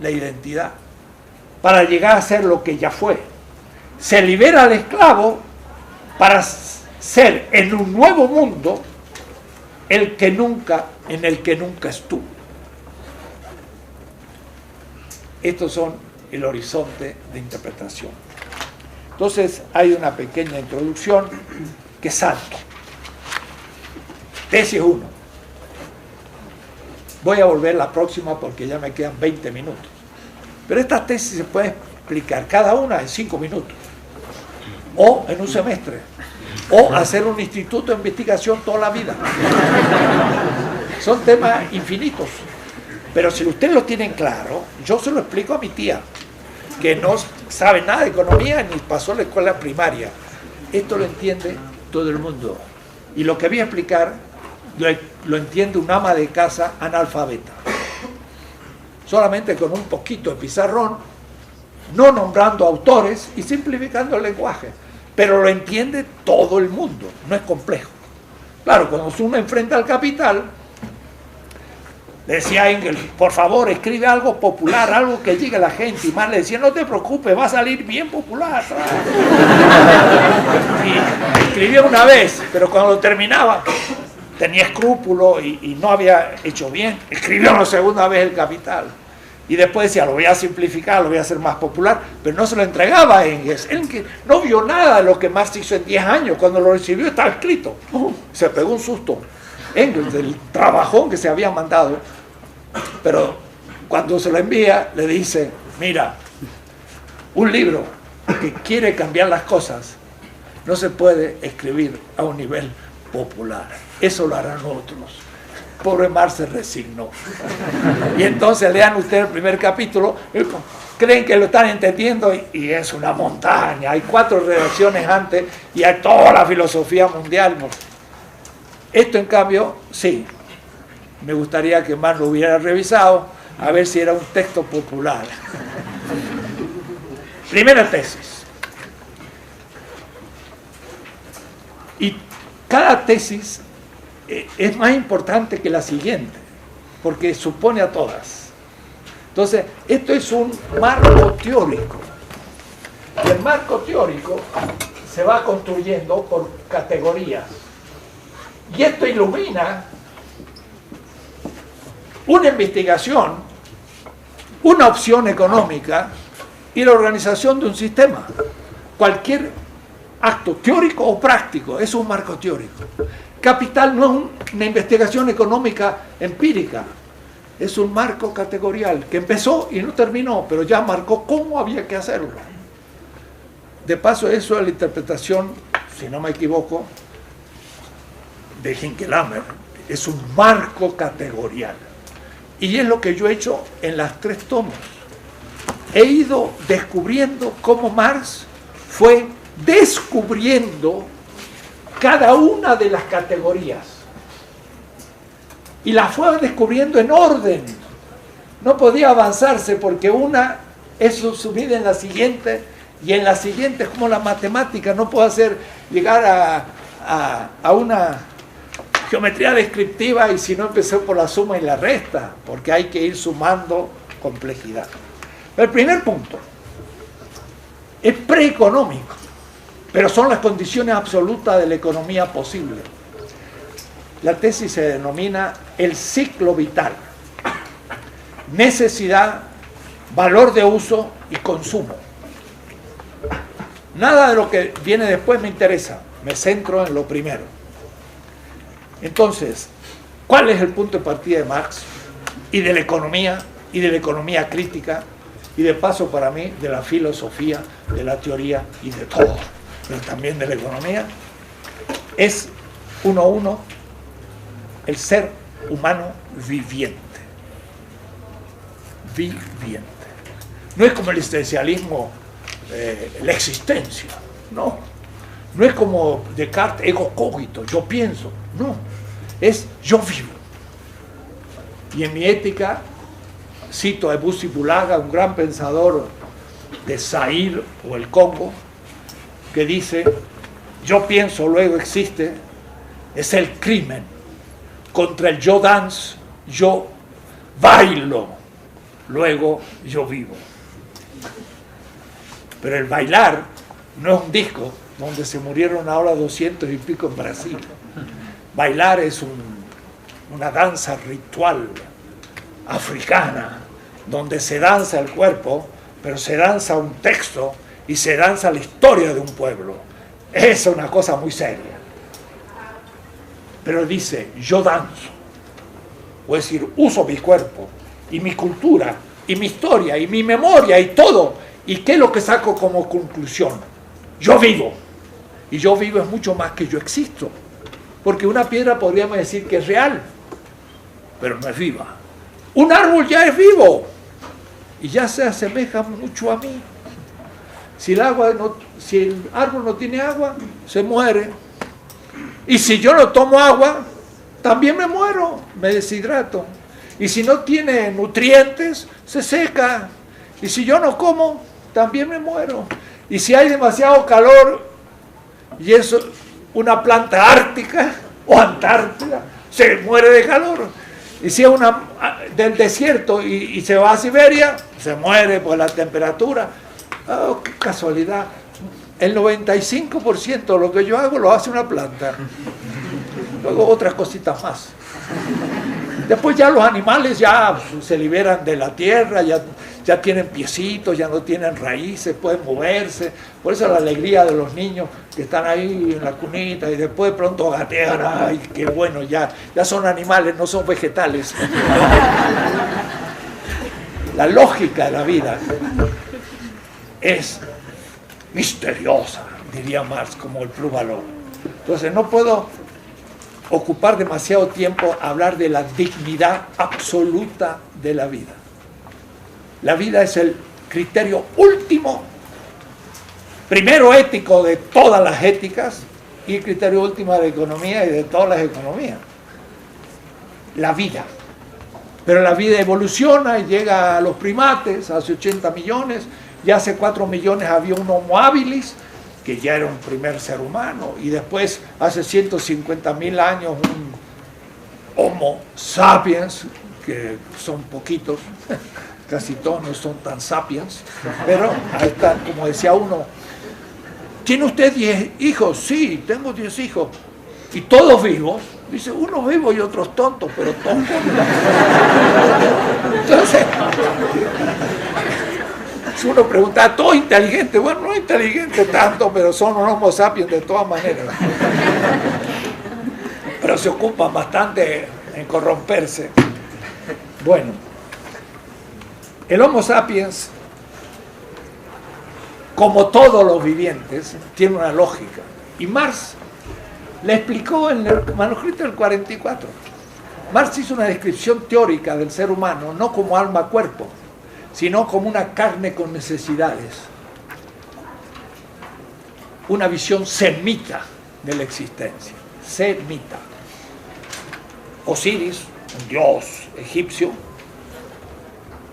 la identidad, para llegar a ser lo que ya fue. Se libera al esclavo para ser en un nuevo mundo en el que nunca estuvo. Estos son el horizonte de interpretación. Entonces hay una pequeña introducción que salto. Tesis 1. Voy a volver la próxima porque ya me quedan 20 minutos. Pero esta tesis se puede explicar cada una en 5 minutos. O en un semestre. O hacer un instituto de investigación toda la vida. Son temas infinitos. Pero si ustedes lo tienen claro, yo se lo explico a mi tía. que no sabe nada de economía ni pasó la escuela primaria. Esto lo entiende todo el mundo. Y lo que voy a explicar lo entiende un ama de casa analfabeta. Solamente con un poquito de pizarrón, no nombrando autores y simplificando el lenguaje. Pero lo entiende todo el mundo, no es complejo. Claro, cuando uno enfrenta al capital, le decía a Engels, por favor, escribe algo popular, algo que llegue a la gente. Y Marx le decía, no te preocupes, va a salir bien popular. Y escribió una vez, pero cuando lo terminaba, tenía escrúpulo y no había hecho bien. Escribió una segunda vez el Capital. Y después decía, lo voy a simplificar, lo voy a hacer más popular, pero no se lo entregaba a Engels. Él no vio nada de lo que Marx hizo en 10 años. Cuando lo recibió estaba escrito. Se pegó un susto. Engels, del trabajón que se había mandado, pero cuando se lo envía, le dice, mira, un libro que quiere cambiar las cosas no se puede escribir a un nivel popular. Eso lo harán otros. Pobre Marx se resignó. Y entonces lean ustedes el primer capítulo, creen que lo están entendiendo y es una montaña. Hay 4 redacciones antes y hay toda la filosofía mundial. Esto, en cambio, sí, me gustaría que Marx lo hubiera revisado, a ver si era un texto popular. Primera tesis. Y cada tesis es más importante que la siguiente, porque supone a todas. Entonces, esto es un marco teórico. Y el marco teórico se va construyendo por categorías. Y esto ilumina una investigación, una opción económica y la organización de un sistema. Cualquier acto teórico o práctico es un marco teórico. Capital no es una investigación económica empírica, es un marco categorial que empezó y no terminó, pero ya marcó cómo había que hacerlo. De paso, eso es la interpretación, si no me equivoco, de Hinckelammer. Es un marco categorial. Y es lo que yo he hecho en las 3 tomos. He ido descubriendo cómo Marx fue descubriendo cada una de las categorías. Y las fue descubriendo en orden. No podía avanzarse porque una es subsumida en la siguiente y en la siguiente es como la matemática. No puedo llegar a una geometría descriptiva y si no empecé por la suma y la resta, porque hay que ir sumando complejidad. El primer punto es preeconómico, pero son las condiciones absolutas de la economía posible. La tesis se denomina el ciclo vital: necesidad, valor de uso y consumo. Nada de lo que viene después me interesa, me centro en lo primero. Entonces, ¿cuál es el punto de partida de Marx y de la economía crítica y de paso para mí de la filosofía, de la teoría y de todo, pero también de la economía? Es 1:1 el ser humano viviente. Viviente. No es como el existencialismo, la existencia, no. No es como Descartes, ego cogito, yo pienso, no. Es yo vivo. Y en mi ética cito a Ebussi Bulaga, un gran pensador de Zaire o el Congo, que dice: yo pienso, luego existe, es el crimen contra el yo dance, yo bailo, luego yo vivo. Pero el bailar no es un disco donde se murieron ahora 200 y pico en Brasil. Bailar es una danza ritual africana, donde se danza el cuerpo, pero se danza un texto y se danza la historia de un pueblo. Es una cosa muy seria. Pero dice, yo danzo, o es decir, uso mi cuerpo y mi cultura y mi historia y mi memoria y todo. ¿Y qué es lo que saco como conclusión? Yo vivo. Y yo vivo es mucho más que yo existo. Porque una piedra podríamos decir que es real, pero no es viva. Un árbol ya es vivo y ya se asemeja mucho a mí. Si el árbol no tiene agua, se muere. Y si yo no tomo agua, también me muero, me deshidrato. Y si no tiene nutrientes, se seca. Y si yo no como, también me muero. Y si hay demasiado calor, y es una planta ártica o antártida, se muere de calor. Y si es del desierto y se va a Siberia, se muere por la temperatura. Oh, qué casualidad. El 95% de lo que yo hago lo hace una planta. Luego otras cositas más. Después ya los animales ya se liberan de la tierra, ya tienen piecitos, ya no tienen raíces, pueden moverse. Por eso la alegría de los niños que están ahí en la cunita y después de pronto gatean. ¡Ay, qué bueno! Ya son animales, no son vegetales. La lógica de la vida es misteriosa, diría Marx, como el plusvalor. Entonces no puedo ocupar demasiado tiempo a hablar de la dignidad absoluta de la vida. La vida es el criterio último, primero ético de todas las éticas y el criterio último de la economía y de todas las economías. La vida. Pero la vida evoluciona y llega a los primates, hace 80 millones, y hace 4 millones había un Homo habilis, que ya era un primer ser humano, y después, hace 150.000 años, un Homo sapiens, que son poquitos, casi todos no son tan sapiens, pero ahí está, como decía uno, ¿tiene usted 10 hijos? Sí, tengo 10 hijos, y todos vivos. Dice, unos vivos y otros tontos, pero tontos. Entonces, si uno pregunta, ¿todo inteligente? Bueno, no inteligente tanto, pero son un Homo sapiens de todas maneras. Pero se ocupan bastante en corromperse. Bueno, el Homo sapiens, como todos los vivientes, tiene una lógica. Y Marx le explicó en el manuscrito del 44. Marx hizo una descripción teórica del ser humano, no como alma-cuerpo, sino como una carne con necesidades. Una visión semita de la existencia. Semita. Osiris, un dios egipcio,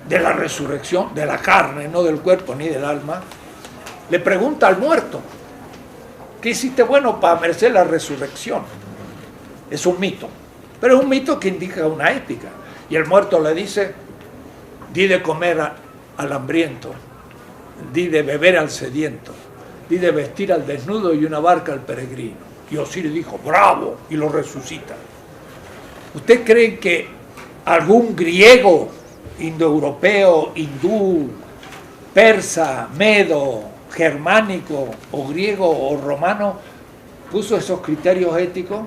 de la resurrección, de la carne, no del cuerpo ni del alma, le pregunta al muerto, ¿qué hiciste bueno para merecer la resurrección? Es un mito, pero es un mito que indica una ética. Y el muerto le dice, di de comer al hambriento, di de beber al sediento, di de vestir al desnudo y una barca al peregrino. Y Osiris dijo, bravo, y lo resucita. ¿Usted cree que algún griego, indoeuropeo, hindú, persa, medo, germánico o griego o romano puso esos criterios éticos?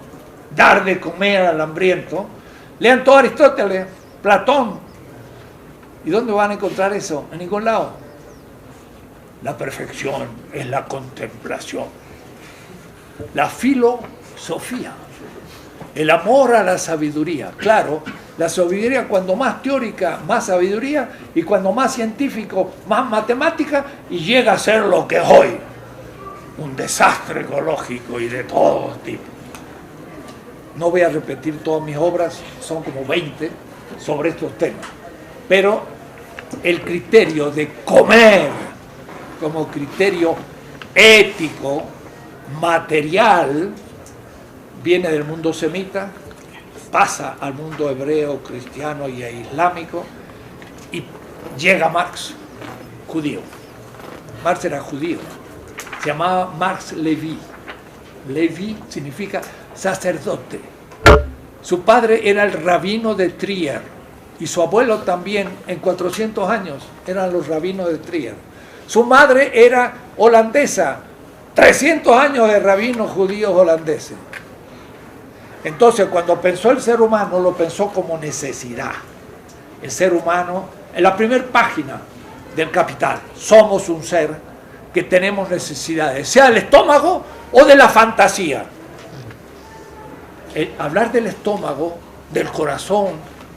Dar de comer al hambriento. Lean todo Aristóteles, Platón. ¿Y dónde van a encontrar eso? En ningún lado. La perfección es la contemplación. La filosofía. El amor a la sabiduría. Claro, la sabiduría cuando más teórica, más sabiduría, y cuando más científico, más matemática, y llega a ser lo que es hoy. Un desastre ecológico y de todo tipo. No voy a repetir todas mis obras, son como 20 sobre estos temas. Pero el criterio de comer como criterio ético, material, viene del mundo semita, pasa al mundo hebreo, cristiano y islámico, y llega Marx, judío. Marx era judío, se llamaba Marx Leví. Leví significa sacerdote. Su padre era el rabino de Trier, y su abuelo también, en 400 años, eran los rabinos de Trier. Su madre era holandesa, 300 años de rabinos judíos holandeses. Entonces, cuando pensó el ser humano, lo pensó como necesidad. El ser humano, en la primera página del Capital, somos un ser que tenemos necesidades, sea del estómago o de la fantasía. Hablar del estómago, del corazón,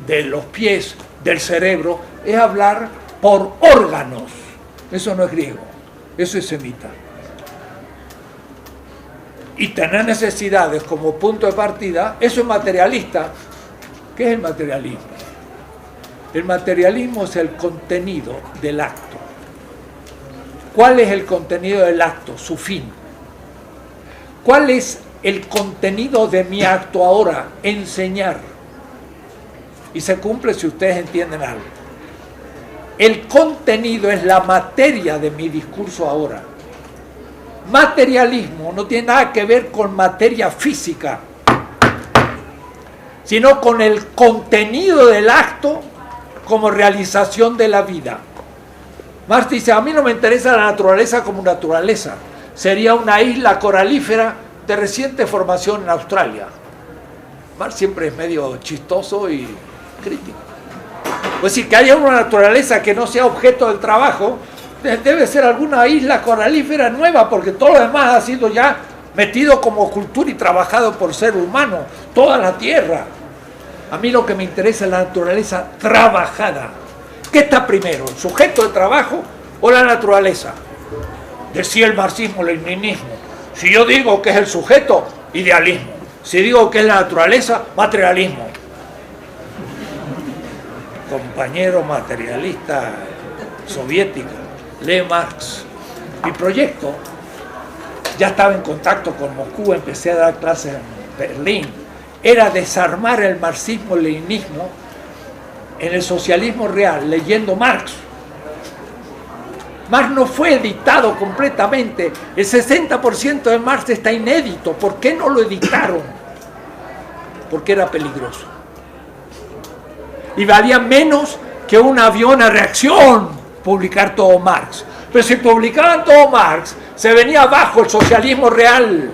de los pies, del cerebro, es hablar por órganos. Eso no es griego. Eso es semita. Y tener necesidades como punto de partida, eso es materialista. ¿Qué es el materialismo? El materialismo es el contenido del acto. ¿Cuál es el contenido del acto? Su fin. ¿Cuál es el contenido de mi acto ahora? Enseñar. Y se cumple si ustedes entienden algo. El contenido es la materia de mi discurso ahora. Materialismo no tiene nada que ver con materia física, sino con el contenido del acto como realización de la vida. Marx dice, a mí no me interesa la naturaleza como naturaleza, sería una isla coralífera de reciente formación en Australia. Marx siempre es medio chistoso y crítico. Pues decir, que haya una naturaleza que no sea objeto del trabajo, debe ser alguna isla coralífera nueva, porque todo lo demás ha sido ya metido como cultura y trabajado por ser humano, toda la tierra. A mí lo que me interesa es la naturaleza trabajada. ¿Qué está primero, el sujeto de trabajo o la naturaleza? Decía el marxismo-leninismo. Si yo digo que es el sujeto, idealismo. Si digo que es la naturaleza, materialismo. Compañero materialista soviético, lee Marx. Mi proyecto, ya estaba en contacto con Moscú, empecé a dar clases en Berlín, era desarmar el marxismo-leninismo en el socialismo real, leyendo Marx. Marx no fue editado completamente, el 60% de Marx está inédito. ¿Por qué no lo editaron? Porque era peligroso. Y valía menos que un avión a reacción publicar todo Marx. Pero si publicaban todo Marx, se venía abajo el socialismo real.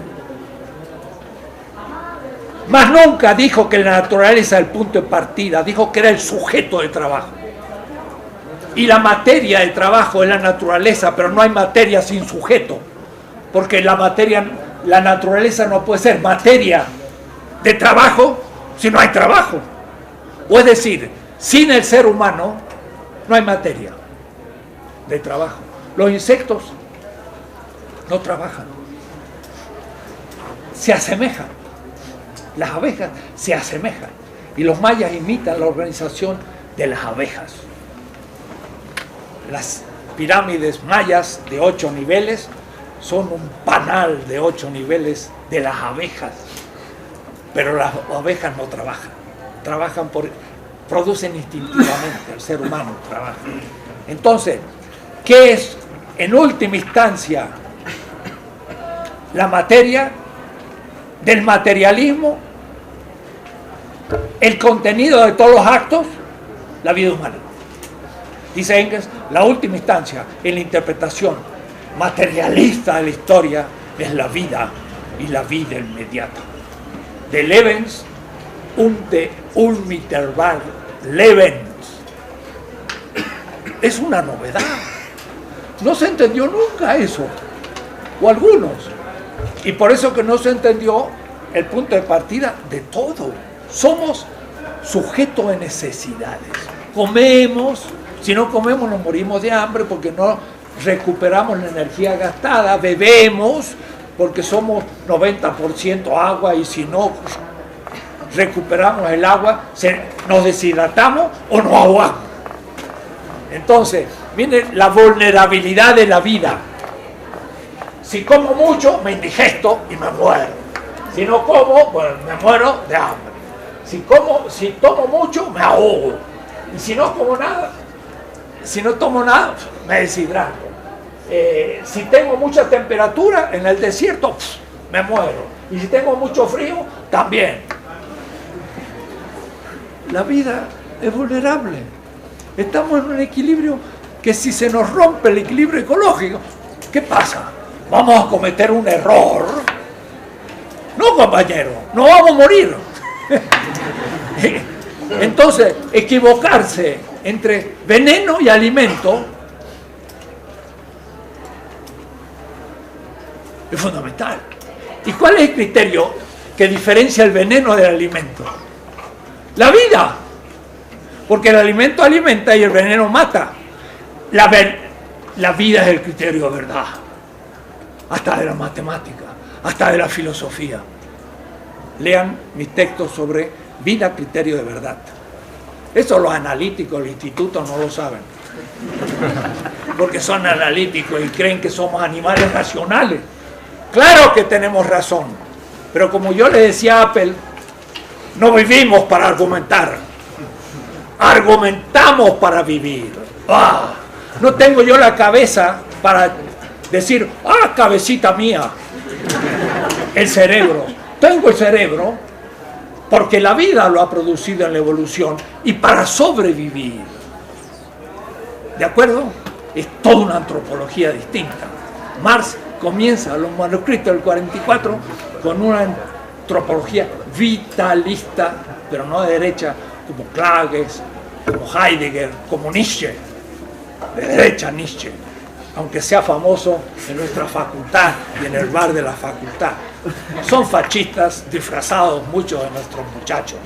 Mas nunca dijo que la naturaleza era el punto de partida, dijo que era el sujeto de trabajo. Y la materia de trabajo es la naturaleza, pero no hay materia sin sujeto, porque la naturaleza no puede ser materia de trabajo si no hay trabajo. O es decir, sin el ser humano no hay materia de trabajo. Los insectos no trabajan, se asemejan. Las abejas se asemejan y los mayas imitan la organización de las abejas. Las pirámides mayas de 8 niveles son un panal de 8 niveles de las abejas, pero las abejas no trabajan producen instintivamente, el ser humano trabaja. Entonces, ¿qué es en última instancia la materia del materialismo? El contenido de todos los actos, la vida humana. Dice Engels, la última instancia en la interpretación materialista de la historia es la vida y la vida inmediata. De Lebens und de unmittelbar Lebens. Es una novedad. No se entendió nunca eso, o algunos. Y por eso que no se entendió el punto de partida de todo. Somos sujetos de necesidades. Comemos, si no comemos nos morimos de hambre porque no recuperamos la energía gastada. Bebemos porque somos 90% agua y si no recuperamos el agua nos deshidratamos o nos ahogamos. Entonces, miren la vulnerabilidad de la vida. Si como mucho, me indigesto y me muero. Si no como, pues me muero de hambre. Si tomo mucho, me ahogo. Y si no como nada, si no tomo nada, me deshidrato. Si tengo mucha temperatura en el desierto, me muero. Y si tengo mucho frío, también. La vida es vulnerable. Estamos en un equilibrio que si se nos rompe el equilibrio ecológico, ¿qué pasa? Vamos a cometer un error. No, compañero, no vamos a morir. Entonces, equivocarse entre veneno y alimento es fundamental. ¿Y cuál es el criterio que diferencia el veneno del alimento? La vida. Porque el alimento alimenta y el veneno mata. la vida es el criterio de verdad, hasta de la matemática, hasta de la filosofía. Lean mis textos sobre vida, criterio de verdad. Eso los analíticos del instituto no lo saben, porque son analíticos y creen que somos animales racionales. Claro que tenemos razón, pero como yo le decía a Apple, no vivimos para argumentar, argumentamos para vivir. No tengo yo la cabeza para decir, cabecita mía, el cerebro. Tengo el cerebro porque la vida lo ha producido en la evolución y para sobrevivir. ¿De acuerdo? Es toda una antropología distinta. Marx comienza los manuscritos del 44 con una antropología vitalista, pero no de derecha, como Klages, como Heidegger, como Nietzsche, de derecha Nietzsche, aunque sea famoso en nuestra facultad y en el bar de la facultad. Son fascistas disfrazados muchos de nuestros muchachos.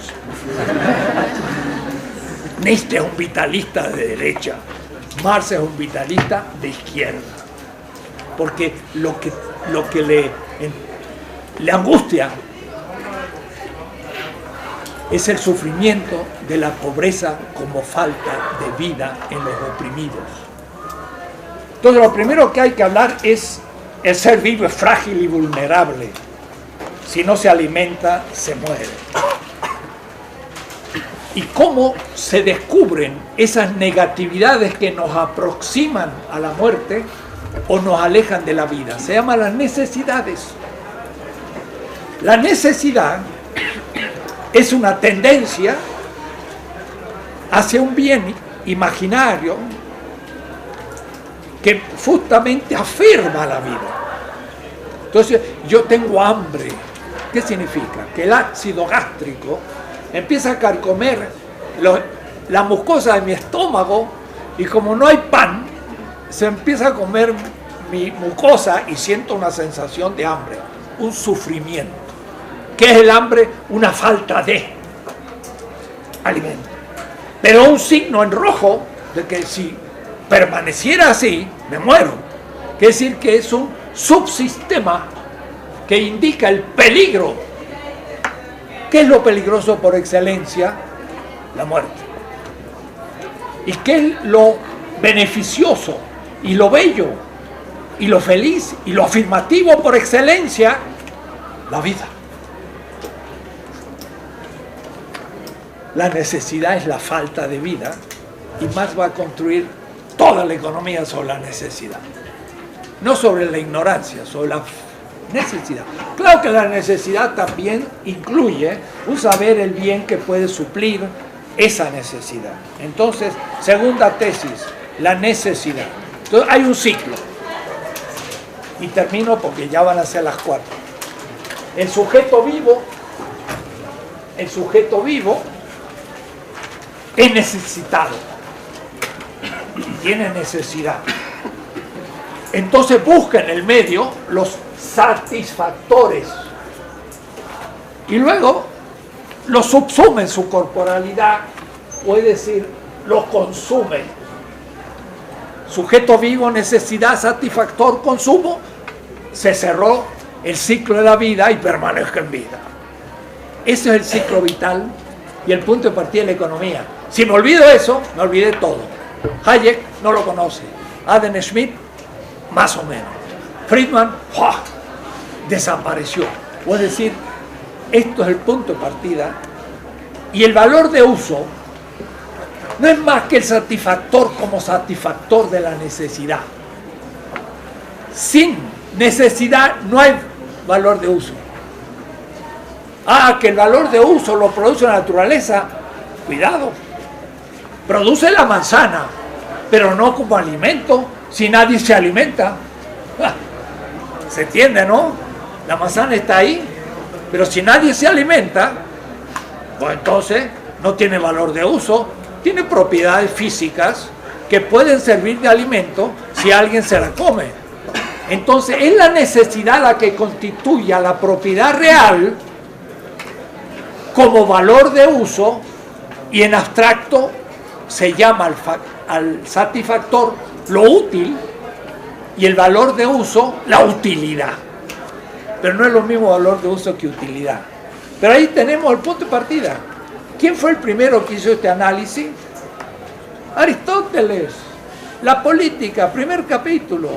Nietzsche es un vitalista de derecha, Marx es un vitalista de izquierda, porque lo que le angustia es el sufrimiento de la pobreza como falta de vida en los oprimidos. Entonces lo primero que hay que hablar es el ser vivo es frágil y vulnerable. Si no se alimenta, se muere. ¿Y cómo se descubren esas negatividades que nos aproximan a la muerte o nos alejan de la vida? Se llaman las necesidades. La necesidad es una tendencia hacia un bien imaginario que justamente afirma la vida. Entonces, yo tengo hambre. ¿Qué significa? Que el ácido gástrico empieza a carcomer la mucosa de mi estómago y como no hay pan, se empieza a comer mi mucosa y siento una sensación de hambre, un sufrimiento. ¿Qué es el hambre? Una falta de alimento. Pero un signo en rojo de que si permaneciera así, me muero. Quiere decir que es un subsistema que indica el peligro. ¿Qué es lo peligroso por excelencia? La muerte. ¿Y qué es lo beneficioso y lo bello y lo feliz y lo afirmativo por excelencia? La vida. La necesidad es la falta de vida y Marx va a construir toda la economía sobre la necesidad. No sobre la ignorancia, sobre la necesidad. Claro que la necesidad también incluye un saber el bien que puede suplir esa necesidad. Entonces, segunda tesis, la necesidad. Entonces, hay un ciclo. Y termino porque ya van a ser las 4. El sujeto vivo es necesitado. Tiene necesidad. Entonces busca en el medio los satisfactores y luego los subsume en su corporalidad, o es decir, los consume. Sujeto vivo, necesidad, satisfactor, consumo, se cerró el ciclo de la vida y permanezca en vida. Ese es el ciclo vital y el punto de partida de la economía. Si me olvido eso, me olvidé todo. Hayek no lo conoce, Adam Smith más o menos, Friedman desapareció. Es decir, esto es el punto de partida y el valor de uso no es más que el satisfactor como satisfactor de la necesidad. Sin necesidad no hay valor de uso. Que el valor de uso lo produce la naturaleza, cuidado, produce la manzana, pero no como alimento, si nadie se alimenta. ¿Se entiende, no? La manzana está ahí, pero si nadie se alimenta, pues entonces no tiene valor de uso, tiene propiedades físicas que pueden servir de alimento si alguien se la come. Entonces es la necesidad la que constituye la propiedad real como valor de uso, y en abstracto se llama al satisfactor lo útil y el valor de uso, la utilidad. Pero no es lo mismo valor de uso que utilidad. Pero ahí tenemos el punto de partida. ¿Quién fue el primero que hizo este análisis? Aristóteles. La política, primer capítulo.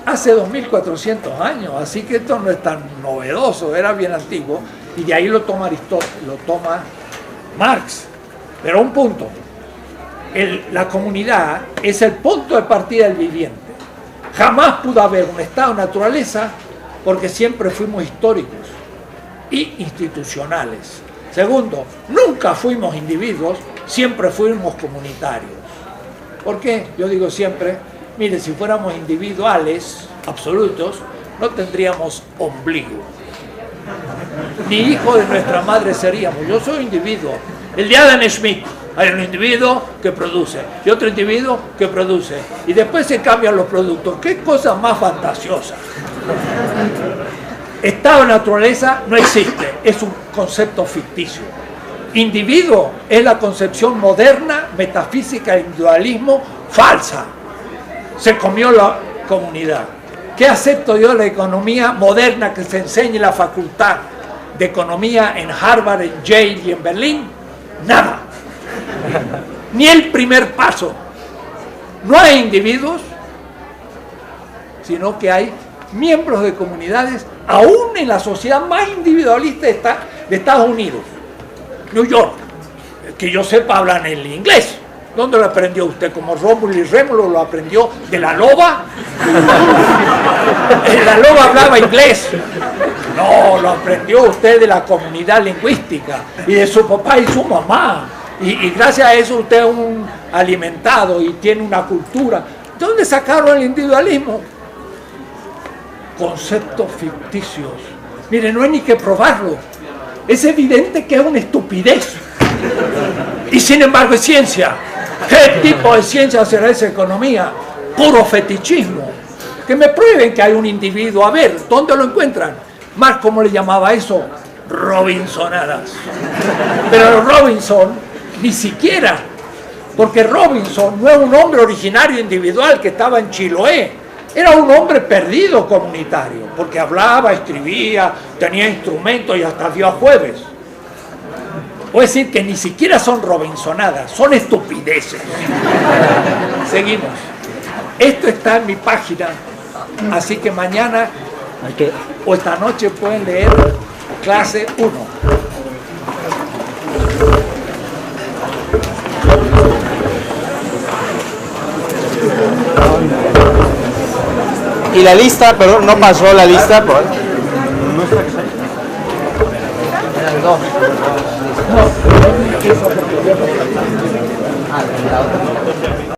Hace 2400 años, así que esto no es tan novedoso, era bien antiguo. Y de ahí lo toma Aristóteles, lo toma Marx. Pero un punto. La comunidad es el punto de partida del viviente. Jamás pudo haber un estado de naturaleza porque siempre fuimos históricos y institucionales. Segundo, nunca fuimos individuos, siempre fuimos comunitarios. ¿Por qué? Yo digo siempre, mire, si fuéramos individuales absolutos, no tendríamos ombligo. Ni hijo de nuestra madre seríamos. Yo soy individuo. El de Adam Smith, hay un individuo que produce y otro individuo que produce. Y después se cambian los productos. ¿Qué cosa más fantasiosa? Estado de naturaleza no existe, es un concepto ficticio. Individuo es la concepción moderna, metafísica del individualismo falsa. Se comió la comunidad. ¿Qué acepto yo de la economía moderna que se enseña en la facultad de economía en Harvard, en Yale y en Berlín? Nada. Ni el primer paso. No hay individuos, sino que hay miembros de comunidades, aún en la sociedad más individualista de Estados Unidos, New York, que yo sepa hablan el inglés. ¿Dónde lo aprendió usted? ¿Como Rómulo y Rémulo lo aprendió de la loba? La loba hablaba inglés. No, lo aprendió usted de la comunidad lingüística y de su papá y su mamá. Y gracias a eso usted es un alimentado y tiene una cultura. ¿De dónde sacaron el individualismo? Conceptos ficticios. Mire, no hay ni que probarlo. Es evidente que es una estupidez. Y sin embargo es ciencia. ¿Qué tipo de ciencia será esa economía? Puro fetichismo. Que me prueben que hay un individuo. A ver, ¿dónde lo encuentran? Marx, ¿cómo le llamaba eso? Robinsonadas. Pero Robinson ni siquiera, porque Robinson no es un hombre originario individual que estaba en Chiloé. Era un hombre perdido comunitario, porque hablaba, escribía, tenía instrumentos y hasta dio a jueves. Puedo decir que ni siquiera son robinsonadas, son estupideces. Seguimos. Esto está en mi página, así que mañana o esta noche pueden leer clase 1. Y la lista, perdón, no pasó la lista. No. No.